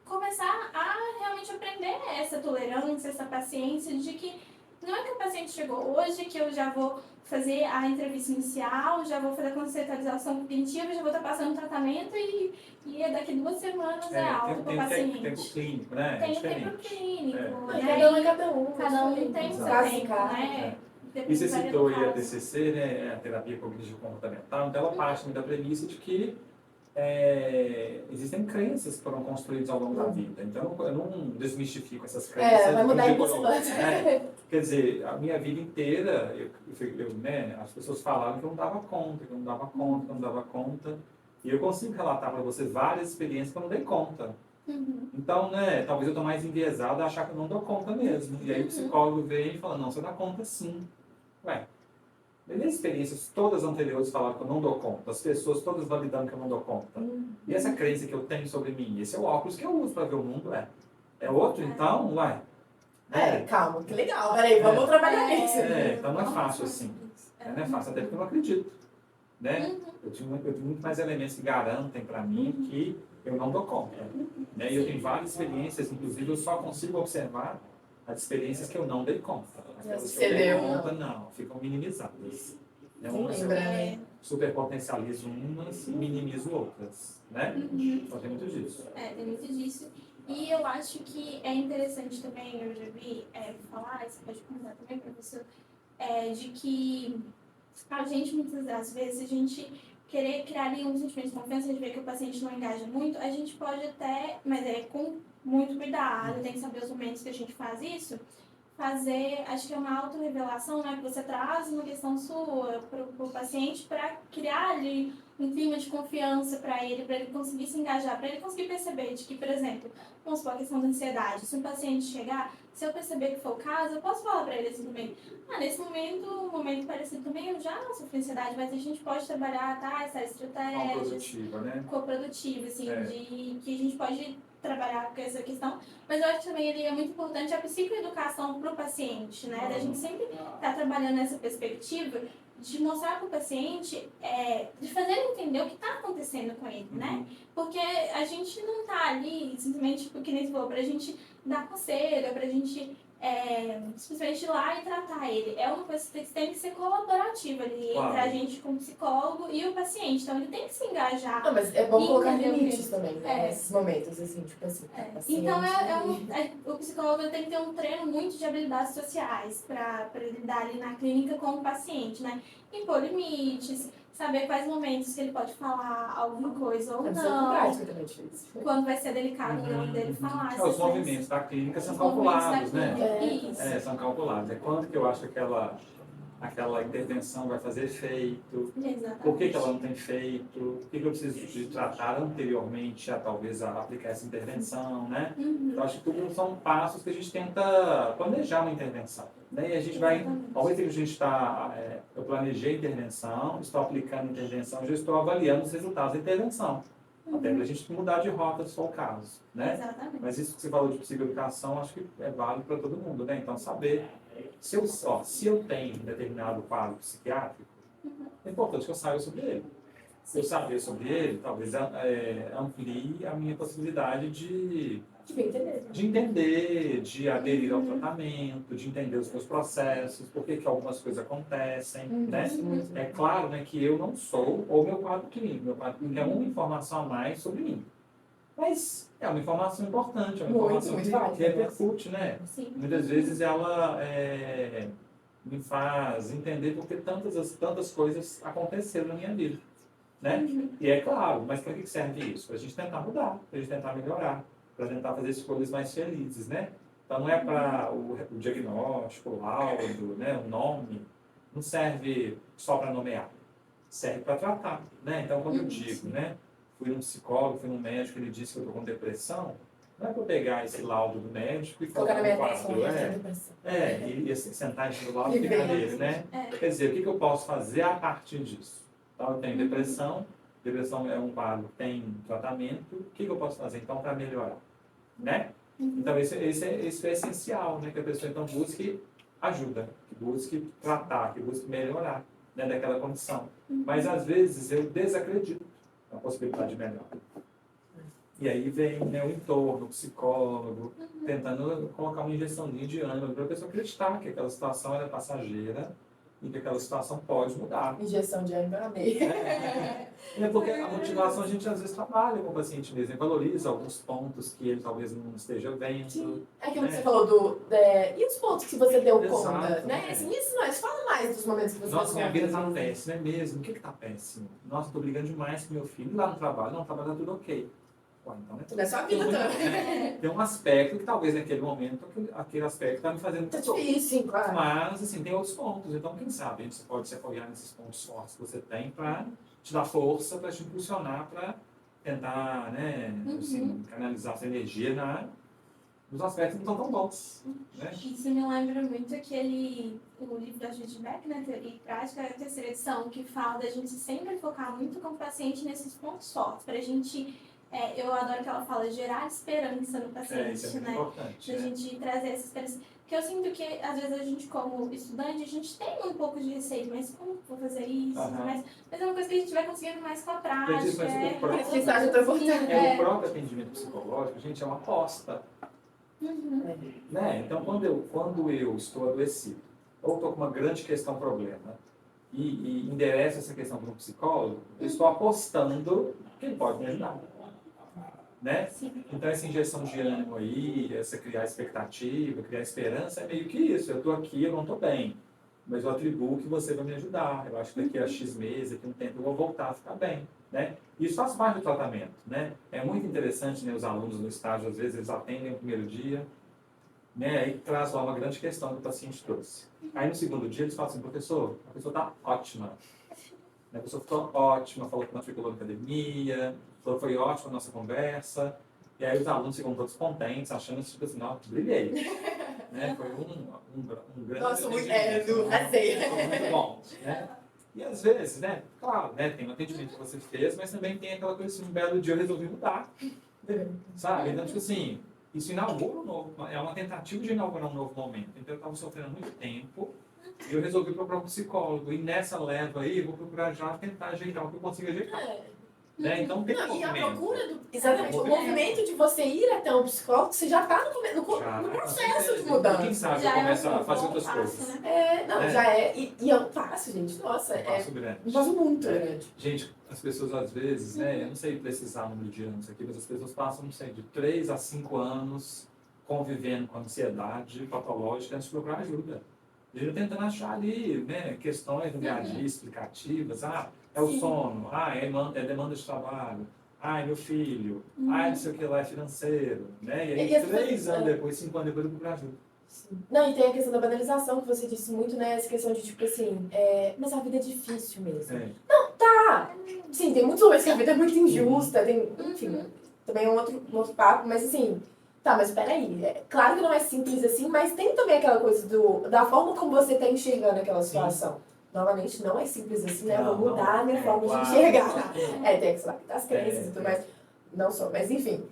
começar a realmente aprender essa tolerância, essa paciência, de que não é que o paciente chegou hoje, que eu já vou fazer a entrevista inicial, já vou fazer a conceitualização cognitiva, já vou estar passando o tratamento e daqui 2 semanas alta para o paciente. Tem tempo clínico, né? Tem o tempo clínico. Cada um. Cada um tem o seu tempo, né? E você citou aí a TCC, né, a terapia cognitivo-comportamental, então ela parte da premissa de que existem crenças que foram construídas ao longo da vida. Então, eu não desmistifico essas crenças. Vai mudar em bastante. Quer dizer, a minha vida inteira, as pessoas falavam que eu não dava conta. E eu consigo relatar para vocês várias experiências que eu não dei conta. Então, talvez eu estou mais enviesado a achar que eu não dou conta mesmo. E aí o psicólogo vem e fala, não, você dá conta sim. Minhas experiências todas anteriores falaram que eu não dou conta, as pessoas todas validando que eu não dou conta. E essa crença que eu tenho sobre mim, esse é o óculos que eu uso para ver o mundo, é outro, então, calma, que legal, peraí, vamos trabalhar nisso. Então não é fácil assim, não é fácil, até porque eu não acredito, né? Eu tenho muito mais elementos que garantem para mim que eu não dou conta, né? E eu tenho várias experiências, inclusive eu só consigo observar as experiências que eu não dei conta. Aquelas que eu dei conta, não, ficam minimizadas. Superpotencializo umas e minimizo outras, né? Só tem muito disso. Tem muito disso. E eu acho que é interessante também, eu já vi falar, você pode comentar também, professor, de que a gente, muitas das vezes, a gente querer criar ali um sentimento de confiança, a gente vê que o paciente não engaja muito, a gente pode até, mas com muito cuidado, tem que saber os momentos que a gente faz isso, acho que é uma autorrevelação, né, que você traz uma questão sua para o paciente para criar ali um clima de confiança para ele conseguir se engajar, para ele conseguir perceber de que, por exemplo, vamos supor a questão da ansiedade, se um paciente chegar, se eu perceber que for o caso, eu posso falar para ele assim também, nesse momento, um momento parecido também, eu já sofri ansiedade, mas a gente pode trabalhar, essa estratégia coprodutiva, né? Coprodutiva, assim, de que a gente pode trabalhar com essa questão, mas eu acho que também é muito importante a psicoeducação para o paciente, né? Da gente sempre estar trabalhando nessa perspectiva de mostrar para o paciente, de fazer ele entender o que está acontecendo com ele, né? Porque a gente não está ali simplesmente, porque nem você falou, para a gente dar conselho, para a gente simplesmente ir lá e tratar ele. É uma coisa que tem que ser colaborativa ali, entre a gente como psicólogo e o paciente. Então ele tem que se engajar. Não, mas é bom colocar limites também, né? Nesses momentos, assim, tipo assim. Paciente, então o psicólogo tem que ter um treino muito de habilidades sociais para lidar ali na clínica com o paciente, né? Impor limites, saber quais momentos que ele pode falar alguma coisa ou não. Prática também difícil. Quando vai ser delicado o nome dele falar. Os movimentos da clínica são calculados, né? São calculados. Quando que eu acho que aquela intervenção vai fazer efeito? Exatamente. Por que ela não tem feito? O que eu preciso de tratar anteriormente a talvez aplicar essa intervenção, né? Então, acho que tudo são passos que a gente tenta planejar uma intervenção. Né? E a gente vai, ao mesmo tempo que a gente está, eu planejei a intervenção, estou aplicando a intervenção, já estou avaliando os resultados da intervenção. Até para a gente mudar de rota, se for o caso. Né? Exatamente. Mas isso que você falou de psicoeducação, acho que é válido para todo mundo. Né? Então, saber, se eu tenho um determinado quadro psiquiátrico, é importante que eu saiba sobre ele. Se eu saber sobre ele, talvez amplie a minha possibilidade de entender, de aderir ao tratamento, de entender os meus processos, por que algumas coisas acontecem, né? É claro, né, que eu não sou o meu quadro clínico. Meu quadro clínico é uma informação a mais sobre mim. Mas é uma informação importante, é uma Muito, informação muito que válida. repercute, né? Sim. Muitas vezes ela me faz entender porque tantas coisas aconteceram na minha vida, né? E é claro, mas para que serve isso? Para a gente tentar mudar, para a gente tentar melhorar, para tentar fazer escolhas mais felizes, né? Então não é para o diagnóstico, o laudo, né? O nome, não serve só para nomear, serve para tratar, né? Então quando eu digo, né? Fui num psicólogo, fui num médico, ele disse que eu estou com depressão, não é para eu pegar esse laudo do médico e Colocar colocar na minha no atenção, quadro, eu tenho depressão. e assim, sentar em do lado e ficar nele, né? Quer dizer, o que eu posso fazer a partir disso? Então, eu tenho depressão é um quadro que tem tratamento, o que eu posso fazer então para melhorar, né? Então, isso é essencial, né? Que a pessoa então busque ajuda, que busque tratar, que busque melhorar, né? Daquela condição. Mas, às vezes, eu desacredito na possibilidade de melhora. E aí vem, né, o entorno, o psicólogo, tentando colocar uma injeçãozinha de ânimo para a pessoa acreditar que aquela situação é passageira e que aquela situação pode mudar. Injeção de ânimo, eu amei. É porque a motivação a gente às vezes trabalha com o paciente mesmo, e valoriza alguns pontos que ele talvez não esteja vendo. Sim. É aquilo né? que você falou e os pontos que você deu Exato, conta, né? né? Assim, isso não é, fala mais dos momentos que você Nossa, minha vida conta. está péssima, é mesmo? O que está péssimo? Nossa, estou brigando demais com meu filho. E lá no trabalho? Não, no trabalho está tudo ok. Pô, então, Não é só a vida também. Tem um aspecto que talvez naquele momento, aquele aspecto está me fazendo Tá muito dor. difícil, claro. Mas, assim, tem outros pontos. Então, quem sabe a gente pode se apoiar nesses pontos fortes que você tem para te dar força, para te impulsionar, para tentar, né, assim, canalizar essa energia nos aspectos que não estão tão bons. Né? Isso me lembra muito o livro da Judith Beck, né, Teoria e Prática, a terceira edição, que fala da gente sempre focar muito com o paciente nesses pontos fortes, para a gente, eu adoro que ela fala, gerar esperança no paciente, Isso é muito né? importante. Da gente trazer essa esperança. Porque eu sinto que, às vezes, a gente, como estudante, a gente tem um pouco de receio, mas como vou fazer isso? Mas é uma coisa que a gente vai conseguindo mais com a prática. Que estágio tão importante. O próprio atendimento psicológico, gente, é uma aposta. Né? Então, quando eu estou adoecido, ou estou com uma grande questão, problema, e endereço essa questão para um psicólogo, eu estou apostando que ele pode me ajudar. Né? Então, essa injeção de ânimo aí, essa criar expectativa, criar esperança, é meio que isso. Eu estou aqui, eu não estou bem, mas eu atribuo que você vai me ajudar. Eu acho que daqui a X meses, daqui a um tempo, eu vou voltar a ficar bem. Né? Isso faz parte do tratamento. Né? É muito interessante, né, os alunos no estágio, às vezes, eles atendem no primeiro dia, né, aí traz lá uma grande questão que o paciente trouxe. Aí no segundo dia, eles falam assim, professor, a pessoa está ótima. A pessoa ficou ótima, falou que matriculou na academia, falou que foi ótima a nossa conversa. E aí os alunos ficam todos contentes, achando tipo assim, não, brilhei. Né? Foi um grande... Nossa, muito muito bom. Né? E às vezes, né, claro, né, tem um atendimento que você fez, mas também tem aquela coisa assim, um belo dia eu resolvi mudar. Sabe? Então, tipo assim, isso inaugura um novo, é uma tentativa de inaugurar um novo momento. Então eu estava sofrendo muito tempo, e eu resolvi procurar um psicólogo. E nessa leva aí, eu vou procurar já tentar ajeitar o que eu consigo ajeitar. Né? Então tem um E a movimento. procura do... Exatamente, o movimento de você ir até um psicólogo, você já está no processo de mudança. Quem sabe Já começa a um fazer bom outras passo, coisas. né? Já é. E é um passo, gente. Nossa, Um passo grande. um passo muito grande. Gente, as pessoas às vezes, né, eu não sei precisar o número de anos aqui, mas as pessoas passam, não sei, de 3 a 5 anos convivendo com ansiedade patológica antes de procurar ajuda. A gente tentando achar ali, né, questões no dia a dia explicativas. Ah, é o sono. Ah, é demanda de trabalho. Ah, é meu filho. Ah, não sei o que lá, é financeiro. Né? E aí, 3 anos depois, 5 anos depois, eu procurar ajuda. Sim. Não, e tem a questão da banalização, que você disse muito, né? Essa questão de, tipo assim, mas a vida é difícil mesmo. Não, tá! Sim, tem muitos momentos que a vida é muito injusta, tem, enfim, também é um outro papo, mas assim, tá, mas peraí, claro que não é simples assim, mas tem também aquela coisa da forma como você tá enxergando aquela situação. Novamente, não é simples assim, né? Eu vou mudar a minha forma de enxergar. Tem que saber das crenças e tudo mais. Não só, mas enfim.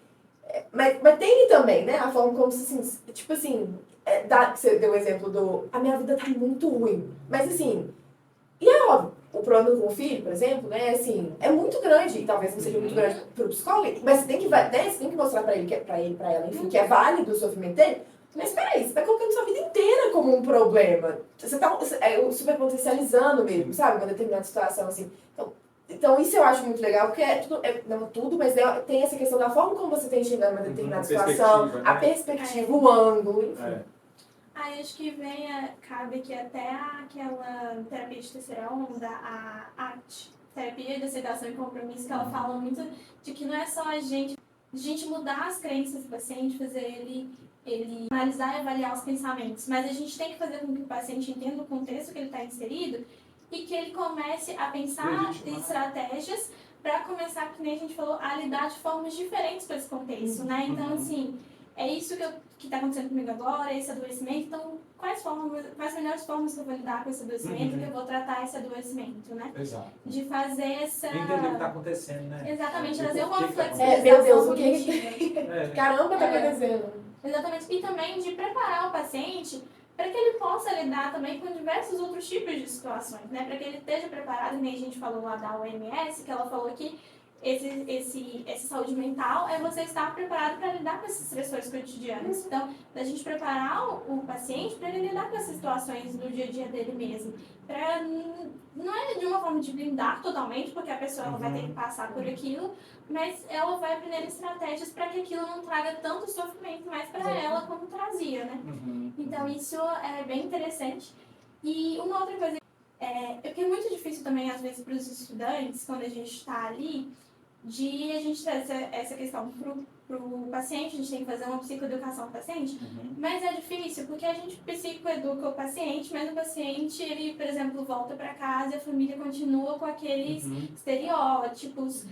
Mas tem também, né? A forma como você, assim, tipo assim, você deu o exemplo a minha vida tá muito ruim. Mas assim, e é óbvio, o problema com o filho, por exemplo, né, assim, é muito grande, e talvez não seja muito grande pro psicólogo, mas você tem que mostrar pra ele, pra ela, enfim, que é válido o sofrimento dele. Mas peraí, você tá colocando sua vida inteira como um problema. Você tá super potencializando mesmo, sabe? Uma determinada situação, assim. Então, Então, isso eu acho muito legal, porque não tudo, mas tem essa questão da forma como você está enxergando uma determinada situação, né? a perspectiva, o ângulo, enfim. Aí acho que cabe aqui até aquela terapia de terceira onda, a ACT, terapia de aceitação e compromisso, que ela fala muito de que não é só a gente mudar as crenças do paciente, fazer ele analisar e avaliar os pensamentos, mas a gente tem que fazer com que o paciente entenda o contexto que ele está inserido e que ele comece a pensar em estratégias para começar, que nem a gente falou, a lidar de formas diferentes para esse contexto, né? Então, assim, é isso que está acontecendo comigo agora, esse adoecimento, então quais melhores formas que eu vou lidar com esse adoecimento, que eu vou tratar esse adoecimento, né? Exato. De fazer essa... Entender o que está acontecendo, né? Exatamente, E trazer uma por que que tá flexibilização Meu Deus, o que cognitiva. Caramba, tá acontecendo. Exatamente. E também de preparar o paciente para que ele possa lidar também com diversos outros tipos de situações, né? Para que ele esteja preparado, nem a gente falou lá da OMS, que ela falou que essa saúde mental é você estar preparado para lidar com esses estressores cotidianos. Então, da gente preparar o paciente para ele lidar com essas situações do dia a dia dele mesmo. Não é de uma forma de blindar totalmente, porque a pessoa ela vai ter que passar por aquilo, mas ela vai aprender estratégias para que aquilo não traga tanto sofrimento mais para ela como trazia, né? Então, isso é bem interessante. E uma outra coisa, que é muito difícil também, às vezes, para os estudantes, quando a gente está ali, de a gente trazer essa questão para o paciente, a gente tem que fazer uma psicoeducação do paciente, mas é difícil porque a gente psicoeduca o paciente, mas o paciente, ele, por exemplo, volta para casa e a família continua com aqueles estereótipos,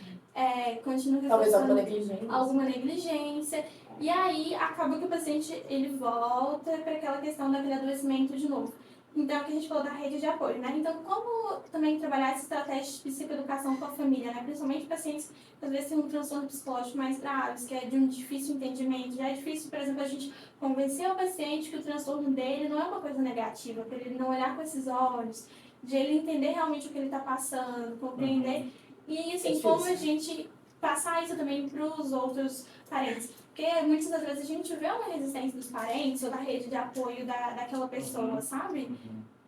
continua Talvez reforçando alguma negligência, e aí acaba que o paciente, ele volta para aquela questão daquele adoecimento de novo. Então, é o que a gente falou da rede de apoio, né? Então, como também trabalhar essa estratégia de psicoeducação com a família, né? Principalmente pacientes que às vezes têm um transtorno psicológico mais grave, que é de um difícil entendimento. Já é difícil, por exemplo, a gente convencer o paciente que o transtorno dele não é uma coisa negativa, para ele não olhar com esses olhos, de ele entender realmente o que ele está passando, compreender. E, assim, como a gente passar isso também para os outros parentes. Porque muitas das vezes a gente vê uma resistência dos parentes ou da rede de apoio daquela pessoa, sabe?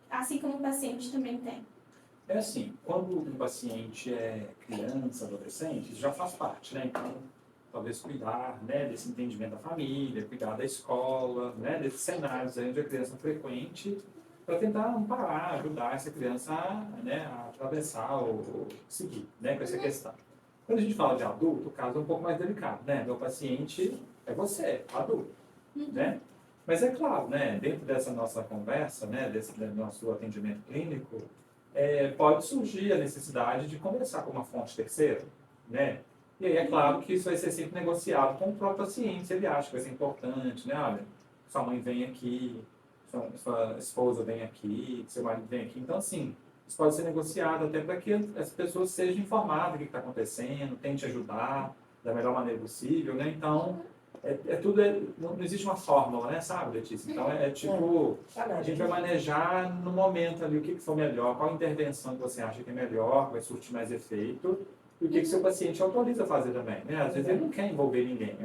Assim como o paciente também tem. É assim, quando um paciente é criança, adolescente, isso já faz parte, né? Então, talvez cuidar, né, desse entendimento da família, cuidar da escola, né, desses cenários aí onde a criança frequente, para tentar amparar, ajudar essa criança a atravessar ou seguir, né, com essa questão. Quando a gente fala de adulto, o caso é um pouco mais delicado, né? Meu paciente é você, adulto, né? Mas é claro, né? Dentro dessa nossa conversa, né? Desse nosso atendimento clínico, pode surgir a necessidade de conversar com uma fonte terceira, né? E aí é claro que isso vai ser sempre negociado com o próprio paciente, se ele acha que vai ser importante, né? Olha, sua mãe vem aqui, sua esposa vem aqui, seu marido vem aqui. Então, assim, isso pode ser negociado até para que as pessoas sejam informadas do que está acontecendo, tente ajudar da melhor maneira possível, né? Então, não existe uma fórmula, né? Sabe, Letícia? Então, tipo, a gente vai manejar no momento ali o que for melhor, qual intervenção que você acha que é melhor, vai surtir mais efeito, e o que seu paciente autoriza a fazer também, né? Às vezes ele não quer envolver ninguém.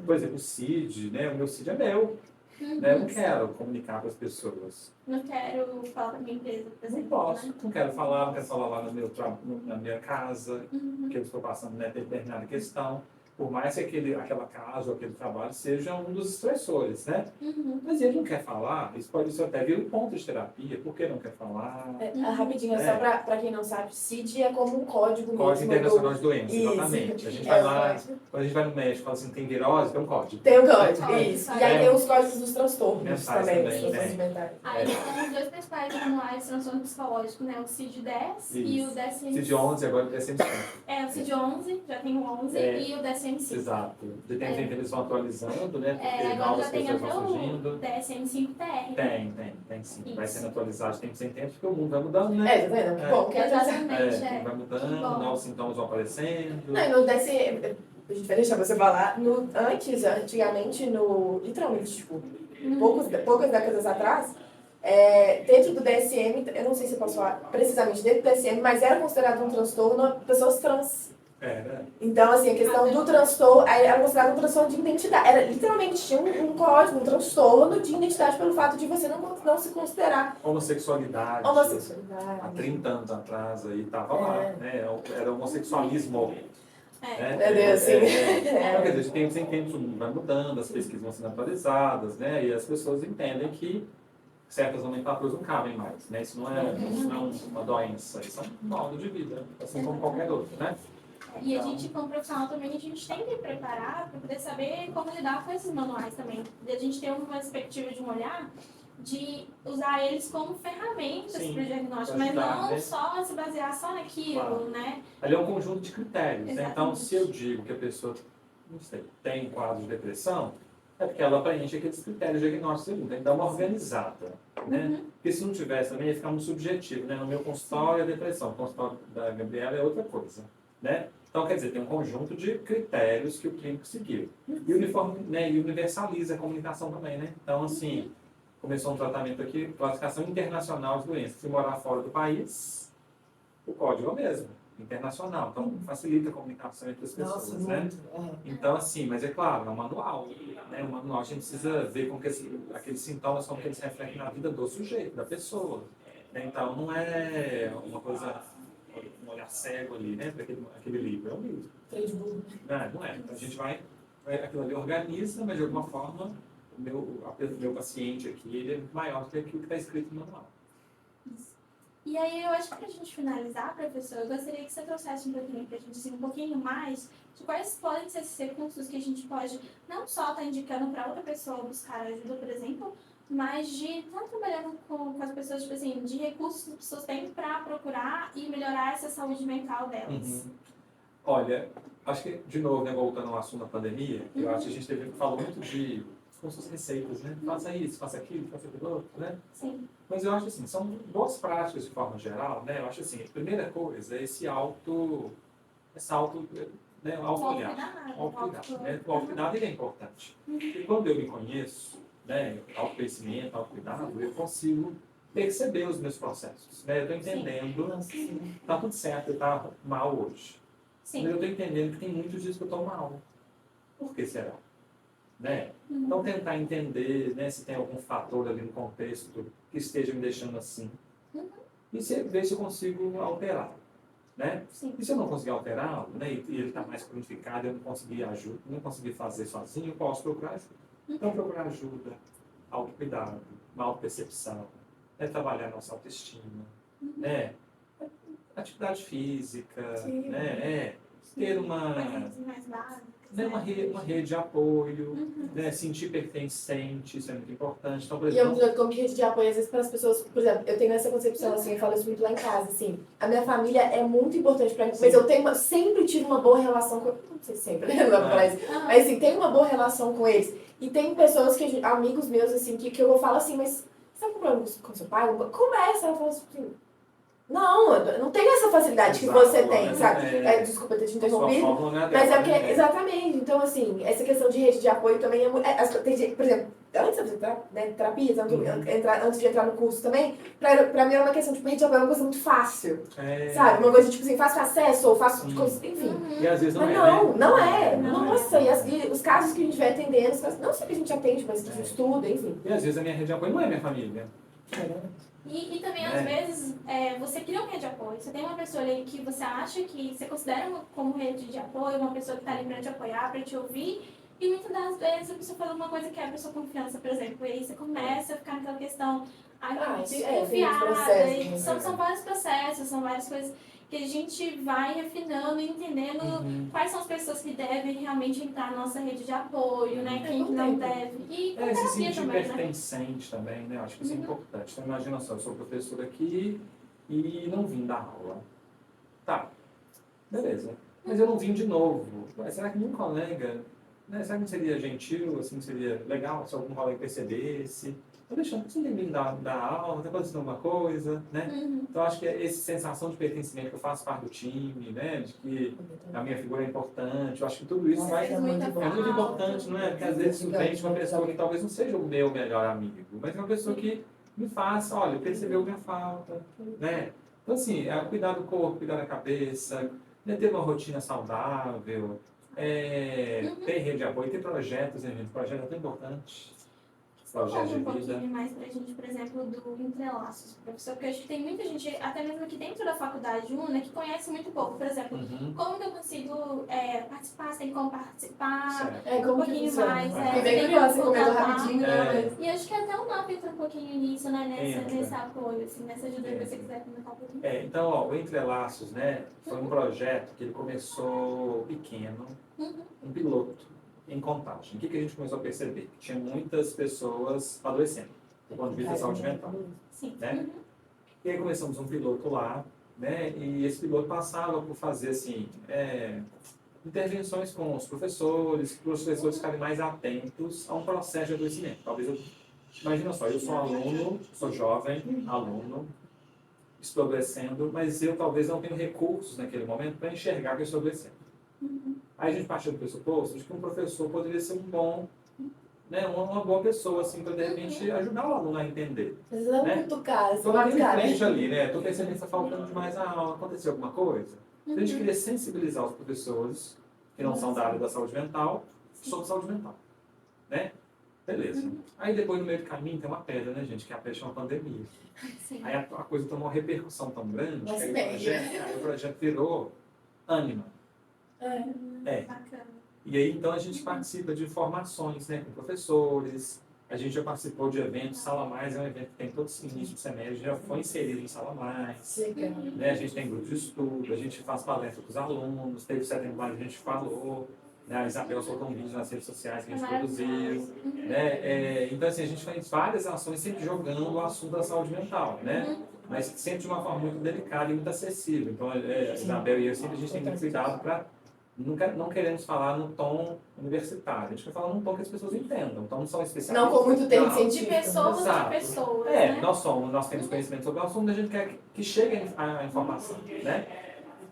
Por exemplo, o CID, né? O meu CID é meu. Eu não quero comunicar com as pessoas. Não quero falar da minha empresa, por exemplo. Não posso. Né? Não quero falar lá na minha casa, que eu estou passando determinada questão. Por mais que aquela casa ou aquele trabalho seja um dos estressores, né? Mas ele não quer falar, isso até vira um ponto de terapia. Por que não quer falar? Rapidinho, só para quem não sabe, CID é como um código Código Internacional de Doenças, isso. Exatamente. A gente vai lá, quando a gente vai no médico e fala assim, tem virose, tem um código. Tem um código, isso. E aí tem os códigos dos transtornos mentais também, né? Aí tem os dois principais manuais de transtorno psicológico, né? O CID-10 e o DSM-5. CID-11 agora o DSM-5. O CID-11, já tem o 11 e o DSM-5. Exato. De tempo em tempo eles vão atualizando, né? Porque agora novas já tem pessoas até vão surgindo. o DSM-5-TR. Tem sim. Isso. Vai sendo atualizado de tempo em tempo, porque o mundo vai mudando, né? Tá vendo? Que bom, que exatamente. Vai mudando, novos sintomas vão aparecendo. Não, e no DSM, a gente vai deixar você falar, antigamente, literalmente, tipo, poucas décadas atrás, dentro do DSM, eu não sei se eu posso falar precisamente dentro do DSM, mas era considerado um transtorno pessoas trans. Era. Então, assim, a questão do transtorno, aí era considerado um transtorno de identidade. Era, literalmente, tinha um código, um transtorno de identidade pelo fato de você não se considerar Homossexualidade. homossexualidade. Há 30 anos atrás aí estava lá, né? Era homossexualismo. Né? Assim. Então, quer dizer, tem os tempos, o mundo vai mudando, as pesquisas vão sendo atualizadas, né? E as pessoas entendem que certas nomenclaturas não cabem mais, né? Isso não é uma doença, isso é um modo de vida, assim como qualquer outro, né? E a gente, como profissional também, a gente tem que preparar para poder saber como lidar com esses manuais também. A gente ter uma perspectiva de um olhar de usar eles como ferramentas para o diagnóstico, mas ajudar, não né? só se basear só naquilo, Claro. né? Ali é um conjunto de critérios, né? Então, Exatamente. se eu digo que a pessoa, não sei, tem quadro de depressão, é porque ela preenche aqueles critérios diagnósticos ali, tem que dar uma organizada, né? Porque se não tivesse também ia ficar muito subjetivo, né? No meu consultório é depressão, o consultório da Gabriela é outra coisa, né? Então, quer dizer, tem um conjunto de critérios que o clínico seguiu. E universaliza a comunicação também, né? Então, assim, começou um tratamento aqui, classificação internacional de doenças. Se morar fora do país, o código é o mesmo, internacional. Então, facilita a comunicação entre as pessoas, Nossa, né? muito. Então, assim, mas é claro, é um manual, né? O manual a gente precisa ver como que aqueles sintomas, como que eles refletem na vida do sujeito, da pessoa. Né? Então, não é uma coisa, um olhar cego ali, né? Para aquele livro, é um livro. Não é. Então, a gente vai aquilo ali organiza, mas de alguma forma, o meu paciente aqui, ele é maior do que aquilo que está escrito no manual. E aí, eu acho que para a gente finalizar, professor, eu gostaria que você trouxesse um pouquinho para a gente dizer um pouquinho mais de quais podem ser esses recursos que a gente pode não só estar indicando para outra pessoa buscar ajuda, por exemplo, mas de estar trabalhando com as pessoas, tipo assim, de recursos que as pessoas têm para procurar e melhorar essa saúde mental delas. Olha, acho que, de novo, né, voltando ao assunto da pandemia, eu acho que a gente falou muito de como suas receitas, né? Faça isso, faça aquilo, faça aquilo outro, né? Sim. Mas eu acho assim, são boas práticas de forma geral, né? Eu acho assim, a primeira coisa é esse autoolhar, né? O autocuidado ele é importante. E quando eu me conheço, né, autoconhecimento, autocuidado, eu consigo perceber os meus processos, né? Eu estou entendendo, tá tudo certo, eu estar mal hoje. Sim. Mas eu estou entendendo que tem muitos dias que eu estou mal. Por que será? Né? Então, tentar entender, né, se tem algum fator ali no contexto que esteja me deixando assim. E ver se eu consigo alterá-lo. Né? E se eu não conseguir alterá-lo, né, e ele está mais cronificado, eu não conseguir fazer sozinho, eu posso procurar ajuda. Então, procurar ajuda, autocuidado, uma autopercepção, trabalhar nossa autoestima, né? Atividade física, né? Ter uma rede de apoio, né? Sentir pertencente, isso é muito importante. Então, por exemplo, E eu como rede de apoio, às vezes, para as pessoas, por exemplo, eu tenho essa concepção, assim, eu falo isso muito lá em casa, assim, a minha família é muito importante para mim, mas eu sempre tive uma boa relação com, não sei sempre, né, não dá pra falar isso, mas assim, tenho uma boa relação com eles. E tem pessoas, amigos meus, assim, que eu vou falar assim, mas você tá com problema com seu pai? Conversa, ela fala assim, não tenho essa facilidade que você tem, sabe? Desculpa ter te interrompido, mas é porque, exatamente, então assim, essa questão de rede de apoio também é muito, por exemplo, antes de entrar, né, terapia, antes de entrar no curso também, pra mim era uma questão, tipo, rede de apoio é uma coisa muito fácil, sabe? Uma coisa, tipo assim, fácil acesso, ou fácil, enfim. E às vezes não mas é, não é. Nossa, e os casos que a gente vai atendendo, não só que a gente atende, mas que a gente estuda, enfim. E às vezes a minha rede de apoio não é minha família. E também, às vezes, você cria uma rede de apoio. Você tem uma pessoa ali que você acha que você considera como rede de apoio, uma pessoa que está ali para te apoiar, para te ouvir. E muitas das vezes a pessoa fala uma coisa que é a pessoa confiança, por exemplo. E aí você começa a ficar naquela questão desconfiada. São vários processos, são várias coisas que a gente vai refinando e entendendo quais são as pessoas que devem realmente entrar na nossa rede de apoio, né? Quem não deve. E com se terapia sentir também, pertencente também, né? Acho que isso é importante. Então imagina só, eu sou professor aqui e não vim dar aula. Tá, beleza. Mas eu não vim de novo. Será que nenhum colega, né? Será que não seria gentil, assim, seria legal se algum colega percebesse? Deixando que você tem vindo dar aula, está acontecendo alguma coisa, né? Então, acho que é essa sensação de pertencimento, que eu faço parte do time, né? De que a minha figura é importante. Eu acho que tudo isso é muito importante, não é? Porque às vezes vem de uma pessoa que talvez não seja o meu melhor amigo, mas é uma pessoa que me faça, olha, percebeu minha falta, né? Então, assim, cuidar do corpo, cuidar da cabeça, né, ter uma rotina saudável, ter rede de apoio, ter projetos, né, gente? Projeto é tão importante. Projetos Conta de um vida. pouquinho mais pra gente, por exemplo, do Entrelaços, professor, porque eu acho que tem muita gente, até mesmo aqui dentro da faculdade UNA, que conhece muito pouco. Por exemplo, Uhum. como que eu consigo participar, sem como participar, Certo. um Como que pouquinho funciona? mais. Fiquei bem tem curiosa, você como comentou contatar. rapidinho, né? Mas... E acho que até o NAP entra um pouquinho nisso, né, Entra. nesse apoio, assim, nessa ajuda que você quiser comentar um pouquinho. Então, ó, o Entrelaços, né, foi um projeto que ele começou pequeno, um piloto em Contagem. O que a gente começou a perceber? Que tinha muitas pessoas adoecendo, do ponto de vista da saúde mental. Sim. Né? E aí começamos um piloto lá, né, e esse piloto passava por fazer, assim, intervenções com os professores, para os professores ficarem mais atentos a um processo de adoecimento. Talvez imagina só, eu sou aluno, sou jovem, aluno, estou adoecendo, mas eu talvez não tenho recursos naquele momento para enxergar que eu estou adoecendo. Aí a gente partiu do pressuposto de que um professor poderia ser um bom, né, uma boa pessoa, assim, para de repente ajudar o aluno a entender. Precisa Né? cutucar, Estou lá de frente ali, né? Estou percebendo que está faltando demais a aula. Aconteceu alguma coisa? A gente queria sensibilizar os professores, que não são da área da saúde mental, sobre saúde mental. Né? Beleza. Aí depois no meio do caminho tem uma pedra, né, gente? Que é a pedra chama pandemia. Sim. Aí a coisa tomou uma repercussão tão grande que Mas aí o projeto virou Ânima. Bacana. E aí então a gente participa de formações, né, com professores. A gente já participou de eventos. Sala Mais é um evento que tem todo esse início do semestre, já foi inserido em Sala Mais. Né? A gente tem grupo de estudo, a gente faz palestra com os alunos, teve setembro mais a gente falou. Né? A Isabela soltou um vídeo nas redes sociais que a gente produziu. Né? Então, assim, a gente faz várias ações sempre jogando o assunto da saúde mental, né? Mas sempre de uma forma muito delicada e muito acessível. Então, a Isabel e eu sempre a gente tem muito cuidado para não queremos falar no tom universitário. A gente quer falar num tom que as pessoas entendam. Então, não são especialistas. Não com muito tempo De científico. pessoas Exato. a pessoas, né? Nós temos conhecimento sobre o assunto, a gente quer que chegue a informação, né?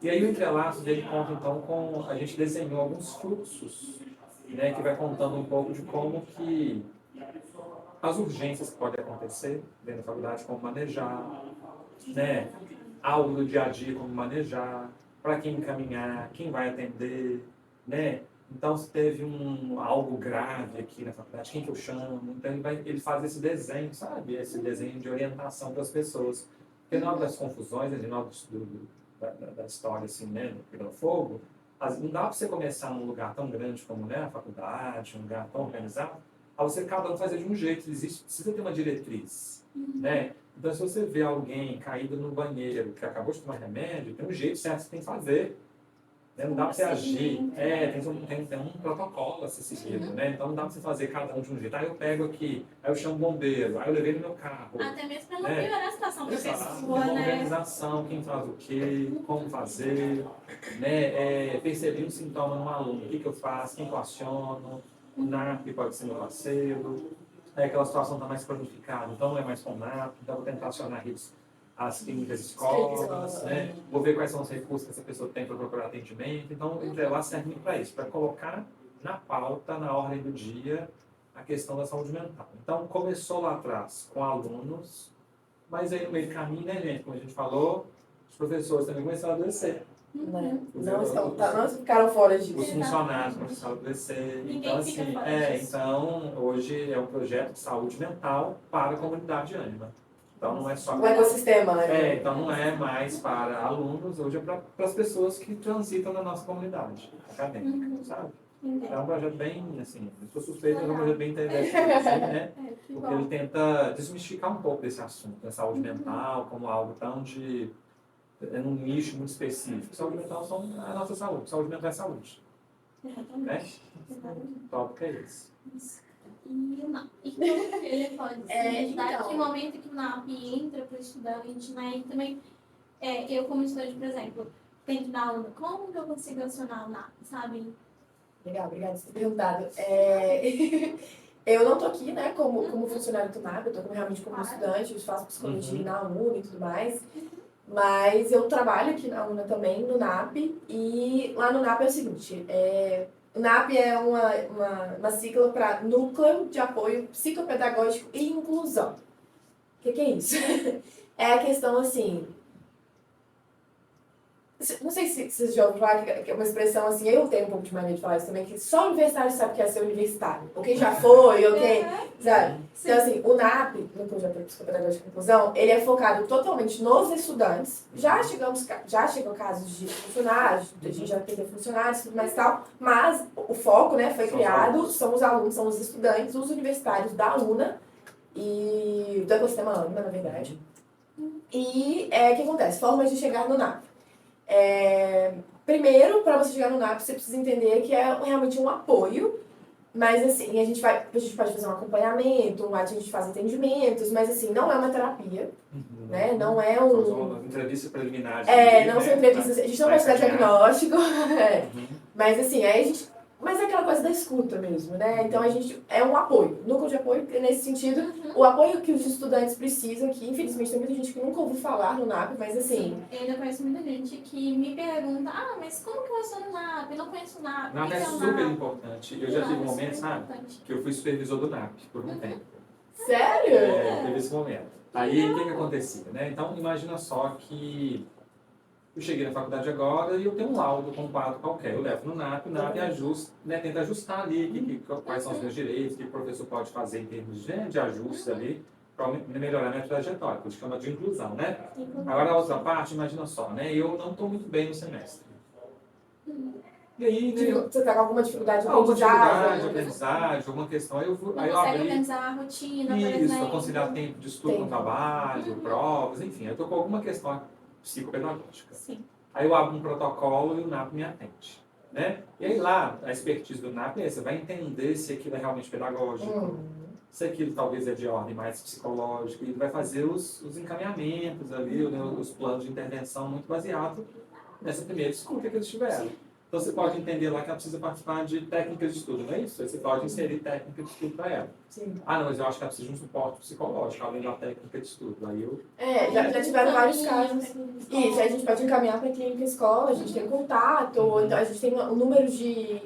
E aí o Entrelaços, ele conta então com, a gente desenhou alguns fluxos, né, que vai contando um pouco de como que as urgências que podem acontecer dentro da faculdade, como manejar, né, algo do dia a dia, como manejar, para quem encaminhar, quem vai atender, né? Então, se teve algo grave aqui na faculdade, quem que eu chamo? Então, ele faz esse desenho, sabe? Esse desenho de orientação para as pessoas. Porque na hora das confusões, na hora da história, assim, né, pelo fogo, não dá para você começar num lugar tão grande como, né, a faculdade, um lugar tão organizado, a você cada um fazer de um jeito. Precisa ter uma diretriz, né? Então, se você vê alguém caído no banheiro, que acabou de tomar remédio, tem um jeito certo que você tem que fazer. Né? Não dá para você agir. Tem um protocolo a ser seguido. Né? Então, não dá para você fazer cada um de um jeito. Aí eu pego aqui, aí eu chamo o bombeiro, aí eu levei no meu carro. Até mesmo para não piorar a situação da pessoa, Uma né? organização, quem faz o quê, como fazer. Né? Percebi um sintoma no aluno, o que eu faço, quem eu aciono. O NAP pode ser meu parceiro. Aí aquela situação está mais cronificada, então não é mais com o NAP, então vou tentar acionar as clínicas escolas, né? Vou ver quais são os recursos que essa pessoa tem para procurar atendimento. Então, o Entrelaços serve para isso, para colocar na pauta, na ordem do dia, a questão da saúde mental. Então, começou lá atrás com alunos, mas aí no meio do caminho, né, gente, como a gente falou, os professores também começaram a adoecer. Não ficaram fora disso. Os funcionários começaram a adoecer. Ninguém Então, fica assim, fora disso. então, hoje é um projeto de saúde mental para a comunidade Ânima. Então, não é só... O ecossistema, né? Então, não é mais para alunos, hoje é para as pessoas que transitam na nossa comunidade acadêmica, sabe? É um projeto bem, assim, eu sou suspeito, mas é um projeto bem interessante, assim, né? Porque ele tenta desmistificar um pouco desse assunto, da saúde mental, como algo tão num nicho muito específico. Saúde mental é a nossa saúde, saúde mental é saúde. Né? Top que é isso. E o NAP? E como que ele pode se ajudar? Então. Que momento que o NAP entra para o estudante, né? E também, eu como estudante, por exemplo, dentro da aula, como que eu consigo acionar o NAP, sabe? Legal, obrigada por ter perguntado. Eu não estou aqui, né, como funcionário do NAP, eu estou realmente como estudante, eu faço psicologia na UNA e tudo mais. Mas eu trabalho aqui na UNA também, no NAP, e lá no NAP é o seguinte, o NAP é uma sigla para Núcleo de Apoio Psicopedagógico e Inclusão. O que é isso? É a questão, assim, Não sei se vocês já ouviram falar que é uma expressão assim, eu tenho um pouco de mania de falar isso também, que só o universitário sabe o que é ser universitário. Ou quem já foi, ou quem. Sabe? Então, assim, o NAP, no Projeto Pedagógico de Inclusão, ele é focado totalmente nos estudantes. Já chegam casos de funcionários, a gente já teve funcionários, tudo mais e tal, mas o foco, né, foi criado, são os alunos, são os estudantes, os universitários da UNA e do ecossistema UNA, na verdade. E o que acontece? Formas de chegar no NAP. Primeiro, para você chegar no NAP, você precisa entender que é realmente um apoio, mas assim, a gente pode fazer um acompanhamento, a gente faz atendimentos, mas assim, não é uma terapia, né? Não é São um... entrevistas preliminares. Não são entrevistas, a gente não vai te dar diagnóstico, mas assim, aí a gente... Mas é aquela coisa da escuta mesmo, né? Então a gente é um apoio, núcleo de apoio, nesse sentido, o apoio que os estudantes precisam, que infelizmente tem muita gente que nunca ouviu falar no NAP, mas assim... Eu ainda conheço muita gente que me pergunta, mas como que eu sou no NAP? Eu não conheço o NAP. NAP é super importante. Eu já tive um momento, sabe, que eu fui supervisor do NAP por um tempo. Sério? Teve esse momento. Aí o que acontecia, né? Então imagina só que eu cheguei na faculdade agora e eu tenho um laudo com um quadro qualquer. Eu levo no NAP, o NAP ajusta, né, tenta ajustar ali quais são os meus direitos, o que o professor pode fazer em termos de ajustes ali, para melhorar a minha trajetória, que a gente chama de inclusão, né? Agora a outra parte, imagina só, né? Eu não estou muito bem no semestre. E aí, né, Você está com alguma dificuldade de alguma aprendizagem? aprendizagem, alguma questão. Aí eu consegue abri organizar a rotina, por isso, exemplo. conciliar tempo de estudo com trabalho, provas, enfim. Eu estou com alguma questão psicopedagógica. Sim. Aí eu abro um protocolo e o NAP me atende. Né? E aí lá, a expertise do NAP você vai entender se aquilo é realmente pedagógico, se aquilo talvez é de ordem mais psicológica, e ele vai fazer os encaminhamentos ali, os planos de intervenção muito baseados nessa primeira escuta que eles tiveram. Então você pode entender lá que ela precisa participar de técnicas de estudo, não é isso? Aí você pode inserir técnica de estudo para ela. Sim. Não, mas eu acho que ela precisa de um suporte psicológico, além da técnica de estudo. Aí eu... já tiveram vários casos. Isso, a gente pode encaminhar para a clínica escola, a gente tem contato, ou então a gente tem um número de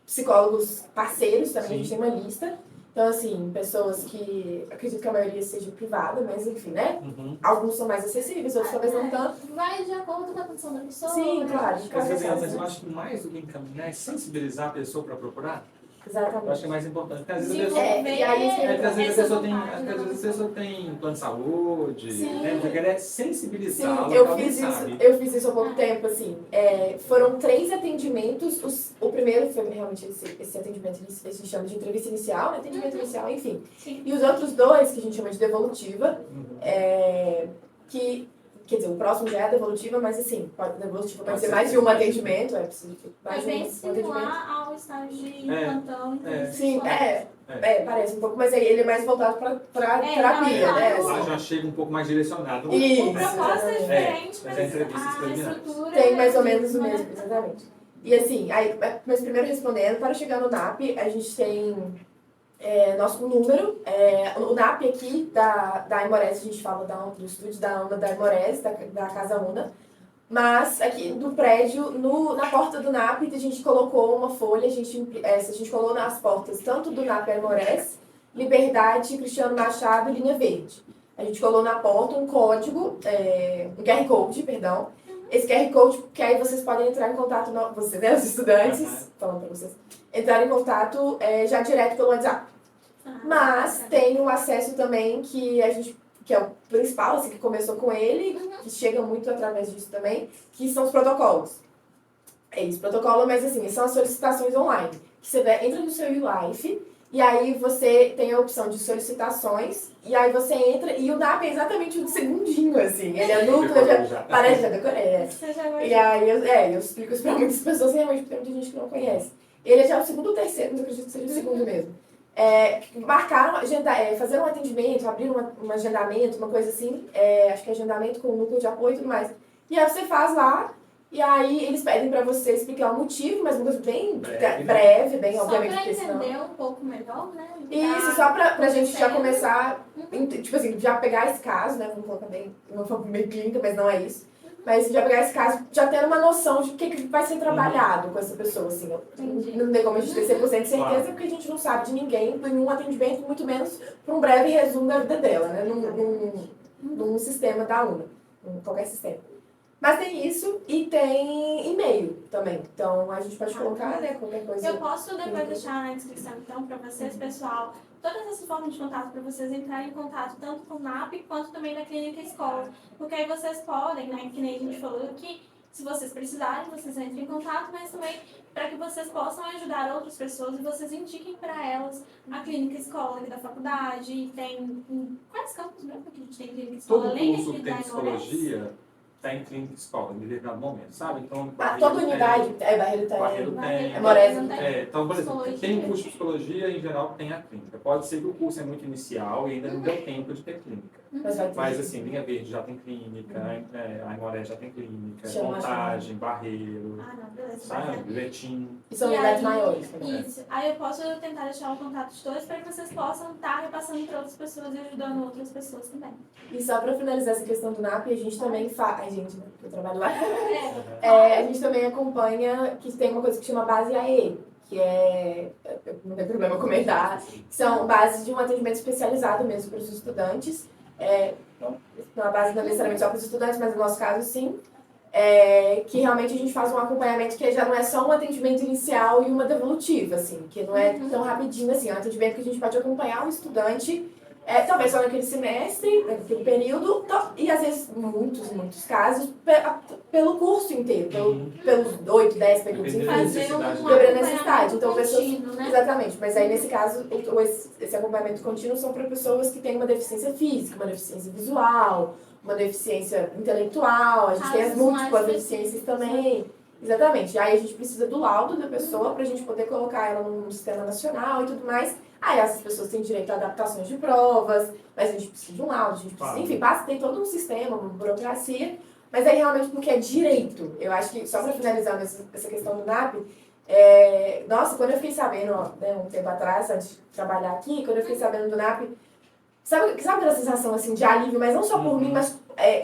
psicólogos parceiros também, a gente tem uma lista. Então, assim, pessoas que, acredito que a maioria seja privada, mas enfim, né? Alguns são mais acessíveis, outros talvez não tanto. Vai de acordo com a condição da pessoa. Sim, claro. Mas eu acho que mais do que encaminhar é sensibilizar a pessoa para procurar. Exatamente. Eu acho que é mais importante. Porque às vezes a pessoa tem plano de saúde, né? Eu quero é sensibilizar. Sim, eu fiz isso há pouco tempo, assim. Foram 3 atendimentos. O primeiro foi realmente esse atendimento, a gente chama de entrevista inicial, né? Atendimento inicial, enfim. Sim. E os outros 2, que a gente chama de devolutiva, quer dizer, o próximo já é a devolutiva, mas assim, devolutiva pode ser mais de um atendimento, preciso de mais de um atendimento. Similar ao estágio de plantão. Sim, parece um pouco, mas aí ele é mais voltado para terapia, né? Lá já chega um pouco mais direcionado. O propósito é diferente, mas a estrutura tem mais ou menos o mesmo, exatamente. E assim, mas primeiro respondendo, para chegar no NAP, a gente tem nosso número, o NAP aqui da Imores, a gente fala do estúdio da UNA da Imores, da Casa UNA, mas aqui no prédio, na porta do NAP, a gente colocou uma folha, a gente colou nas portas tanto do NAP Imores, Liberdade, Cristiano Machado e Linha Verde. A gente colou na porta um código, um QR Code, perdão. Esse QR Code, que aí vocês podem entrar em contato, vocês, né, os estudantes, falando para vocês, entrar em contato já direto pelo WhatsApp. Mas tem um acesso também que é o principal, assim, que começou com ele, que chega muito através disso também, que são os protocolos. É isso, protocolo, mas assim, são as solicitações online. Que você entra no seu YouLife, e aí você tem a opção de solicitações, e aí você entra, e o NAP é exatamente um segundinho, assim. Ele é núcleo, parece já decorei. E aí eu explico isso pra muitas pessoas, realmente, porque tem muita gente que não conhece. Ele é já o segundo ou terceiro, mas eu acredito que seja o segundo mesmo. Fazer um atendimento, abrir um agendamento, uma coisa assim, acho que é agendamento com núcleo de apoio e tudo mais. E aí você faz lá, e aí eles pedem pra você explicar o motivo, mas uma coisa bem breve, bem obviamente. Só pra entender um pouco melhor, né? Isso, só pra gente já começar, tipo assim, já pegar esse caso, né, vamos colocar bem, uma forma meio clínica, mas não é isso. Mas já pegar esse caso, já tendo uma noção de o que vai ser trabalhado com essa pessoa, assim. Não tem como a gente ter 100% de certeza, porque a gente não sabe de ninguém, em um atendimento, muito menos para um breve resumo da vida dela, né? Num sistema da UNA, em qualquer sistema. Mas tem isso e tem e-mail também. Então a gente pode colocar, né, qualquer coisa. Eu posso depois deixar na descrição, então, para vocês, pessoal, todas essas formas de contato para vocês entrarem em contato tanto com o NAP quanto também na clínica escola. Porque aí vocês podem, né, que nem a gente falou aqui, se vocês precisarem, vocês entrem em contato, mas também para que vocês possam ajudar outras pessoas e vocês indiquem para elas a clínica escola aqui da faculdade. E tem quais campos mesmo que a gente tem clínica escola? Todo Além curso daqui que tem da psicologia está em clínica escola, em determinado momento, sabe? Então, Toda unidade, Barreiro tem. Barreiro tem. Moreira Então, por exemplo, Psicologia. tem curso de psicologia, em geral, tem a clínica. Pode ser que o curso é muito inicial e ainda não deu tempo de ter clínica. Mas vai ter. Mas, assim, Linha Verde já tem clínica, a Aimoré já tem clínica, Chama, Contagem, Barreiro, Ah, não, beleza. sabe? Betim. E são E unidades aí, maiores também. Isso. Aí eu posso tentar deixar o contato de todos para que vocês possam estar repassando para outras pessoas e ajudando outras pessoas também. E só para finalizar essa questão do NAP, a gente também faz. A gente, né? Porque eu trabalho lá. É. A gente também acompanha que tem uma coisa que chama base AE, que é. Não tem problema comentar. Que são bases de um atendimento especializado mesmo para os estudantes. Não a base não necessariamente só para os estudantes, mas no nosso caso sim. Que realmente a gente faz um acompanhamento que já não é só um atendimento inicial e uma devolutiva, assim, que não é tão rapidinho assim, é um atendimento que a gente pode acompanhar o estudante, talvez só naquele semestre, naquele período, e às vezes, muitos casos, pelo curso inteiro, pelos 8, 10 períodos, enfim. Fazer um Dependendo da necessidade. acompanhamento Então, pessoas. contínuo, né? Exatamente, mas aí nesse caso, esse acompanhamento contínuo são para pessoas que têm uma deficiência física, uma deficiência visual, uma deficiência intelectual, a gente tem as Casos mais múltiplas deficiências também. Exatamente. Aí a gente precisa do laudo da pessoa para a gente poder colocar ela num sistema nacional e tudo mais. Aí essas pessoas têm direito a adaptações de provas, mas a gente precisa de um laudo, a gente precisa, enfim, tem todo um sistema, uma burocracia. Mas aí realmente porque é direito. Eu acho que, só para finalizar essa questão do NAP, nossa, quando eu fiquei sabendo, né, um tempo atrás, antes de trabalhar aqui, quando eu fiquei sabendo do NAP, sabe aquela sensação assim de alívio, mas não só por mim, mas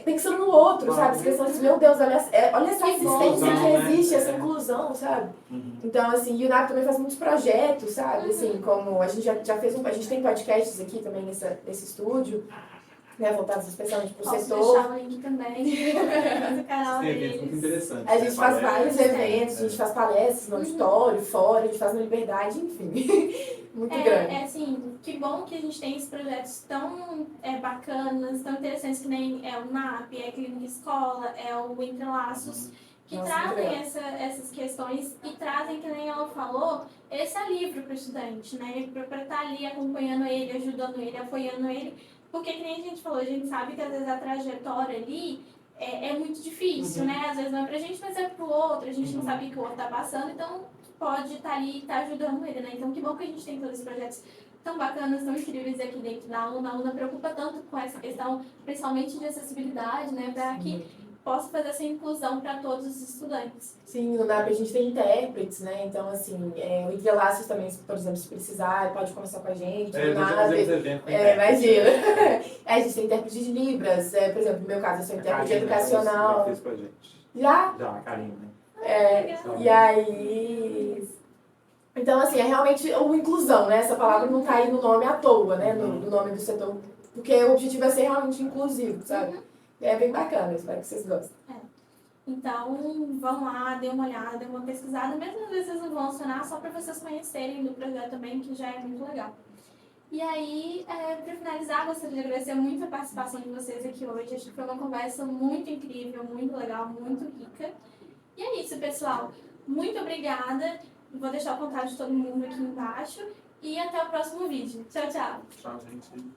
pensando no outro, sabe? Essa questão de, meu Deus, olha essa assistência que existe, essa inclusão, sabe? Então, assim, e o NAP também faz muitos projetos, sabe? Assim, como a gente já fez a gente tem podcasts aqui também nesse estúdio, né, voltados especialmente para o Posso setor. deixar o link também do canal Tem eventos muito deles. interessantes. A gente faz vários Palestras, eventos, a gente faz palestras no auditório, fora, a gente faz na Liberdade, enfim. Muito grande. Assim, que bom que a gente tem esses projetos tão bacanas, tão interessantes, que nem o NAP, a Clínica Escola, o Entrelaços, que Nossa, trazem essas questões e trazem, que nem ela falou, esse alívio para o estudante, né? Para estar ali acompanhando ele, ajudando ele, apoiando ele. Porque, que nem a gente falou, a gente sabe que às vezes a trajetória ali é muito difícil, né? Às vezes não é pra gente, mas é pro outro. A gente não sabe o que o outro tá passando, então pode estar ali e estar ajudando ele, né? Então, que bom que a gente tem todos esses projetos tão bacanas, tão incríveis aqui dentro da UNA. A UNA preocupa tanto com essa questão, principalmente de acessibilidade, né? Para que possa fazer essa inclusão para todos os estudantes. Sim, no NAP a gente tem intérpretes, né? Então, assim, o Entrelaços também, por exemplo, se precisar, pode conversar com a gente. A gente vai fazer uns eventos. Imagina. A gente tem intérprete de Libras, por exemplo, no meu caso, eu sou intérprete educacional. Já fez pra gente. Já? Já, a Karina. E aí... Então, assim, é realmente uma inclusão, né? Essa palavra não tá aí no nome à toa, né? No nome do setor. Porque o objetivo é ser realmente inclusivo, sabe? É bem bacana, espero que vocês gostem. Então, vão lá, dê uma olhada, dê uma pesquisada. Mesmo às vezes vocês não vão acionar, só para vocês conhecerem do projeto também, que já é muito legal. E aí, para finalizar, gostaria de agradecer muito a participação de vocês aqui hoje. Acho que foi uma conversa muito incrível, muito legal, muito rica. E é isso, pessoal. Muito obrigada. Vou deixar o contato de todo mundo aqui embaixo. E até o próximo vídeo. Tchau, tchau. Tchau, gente.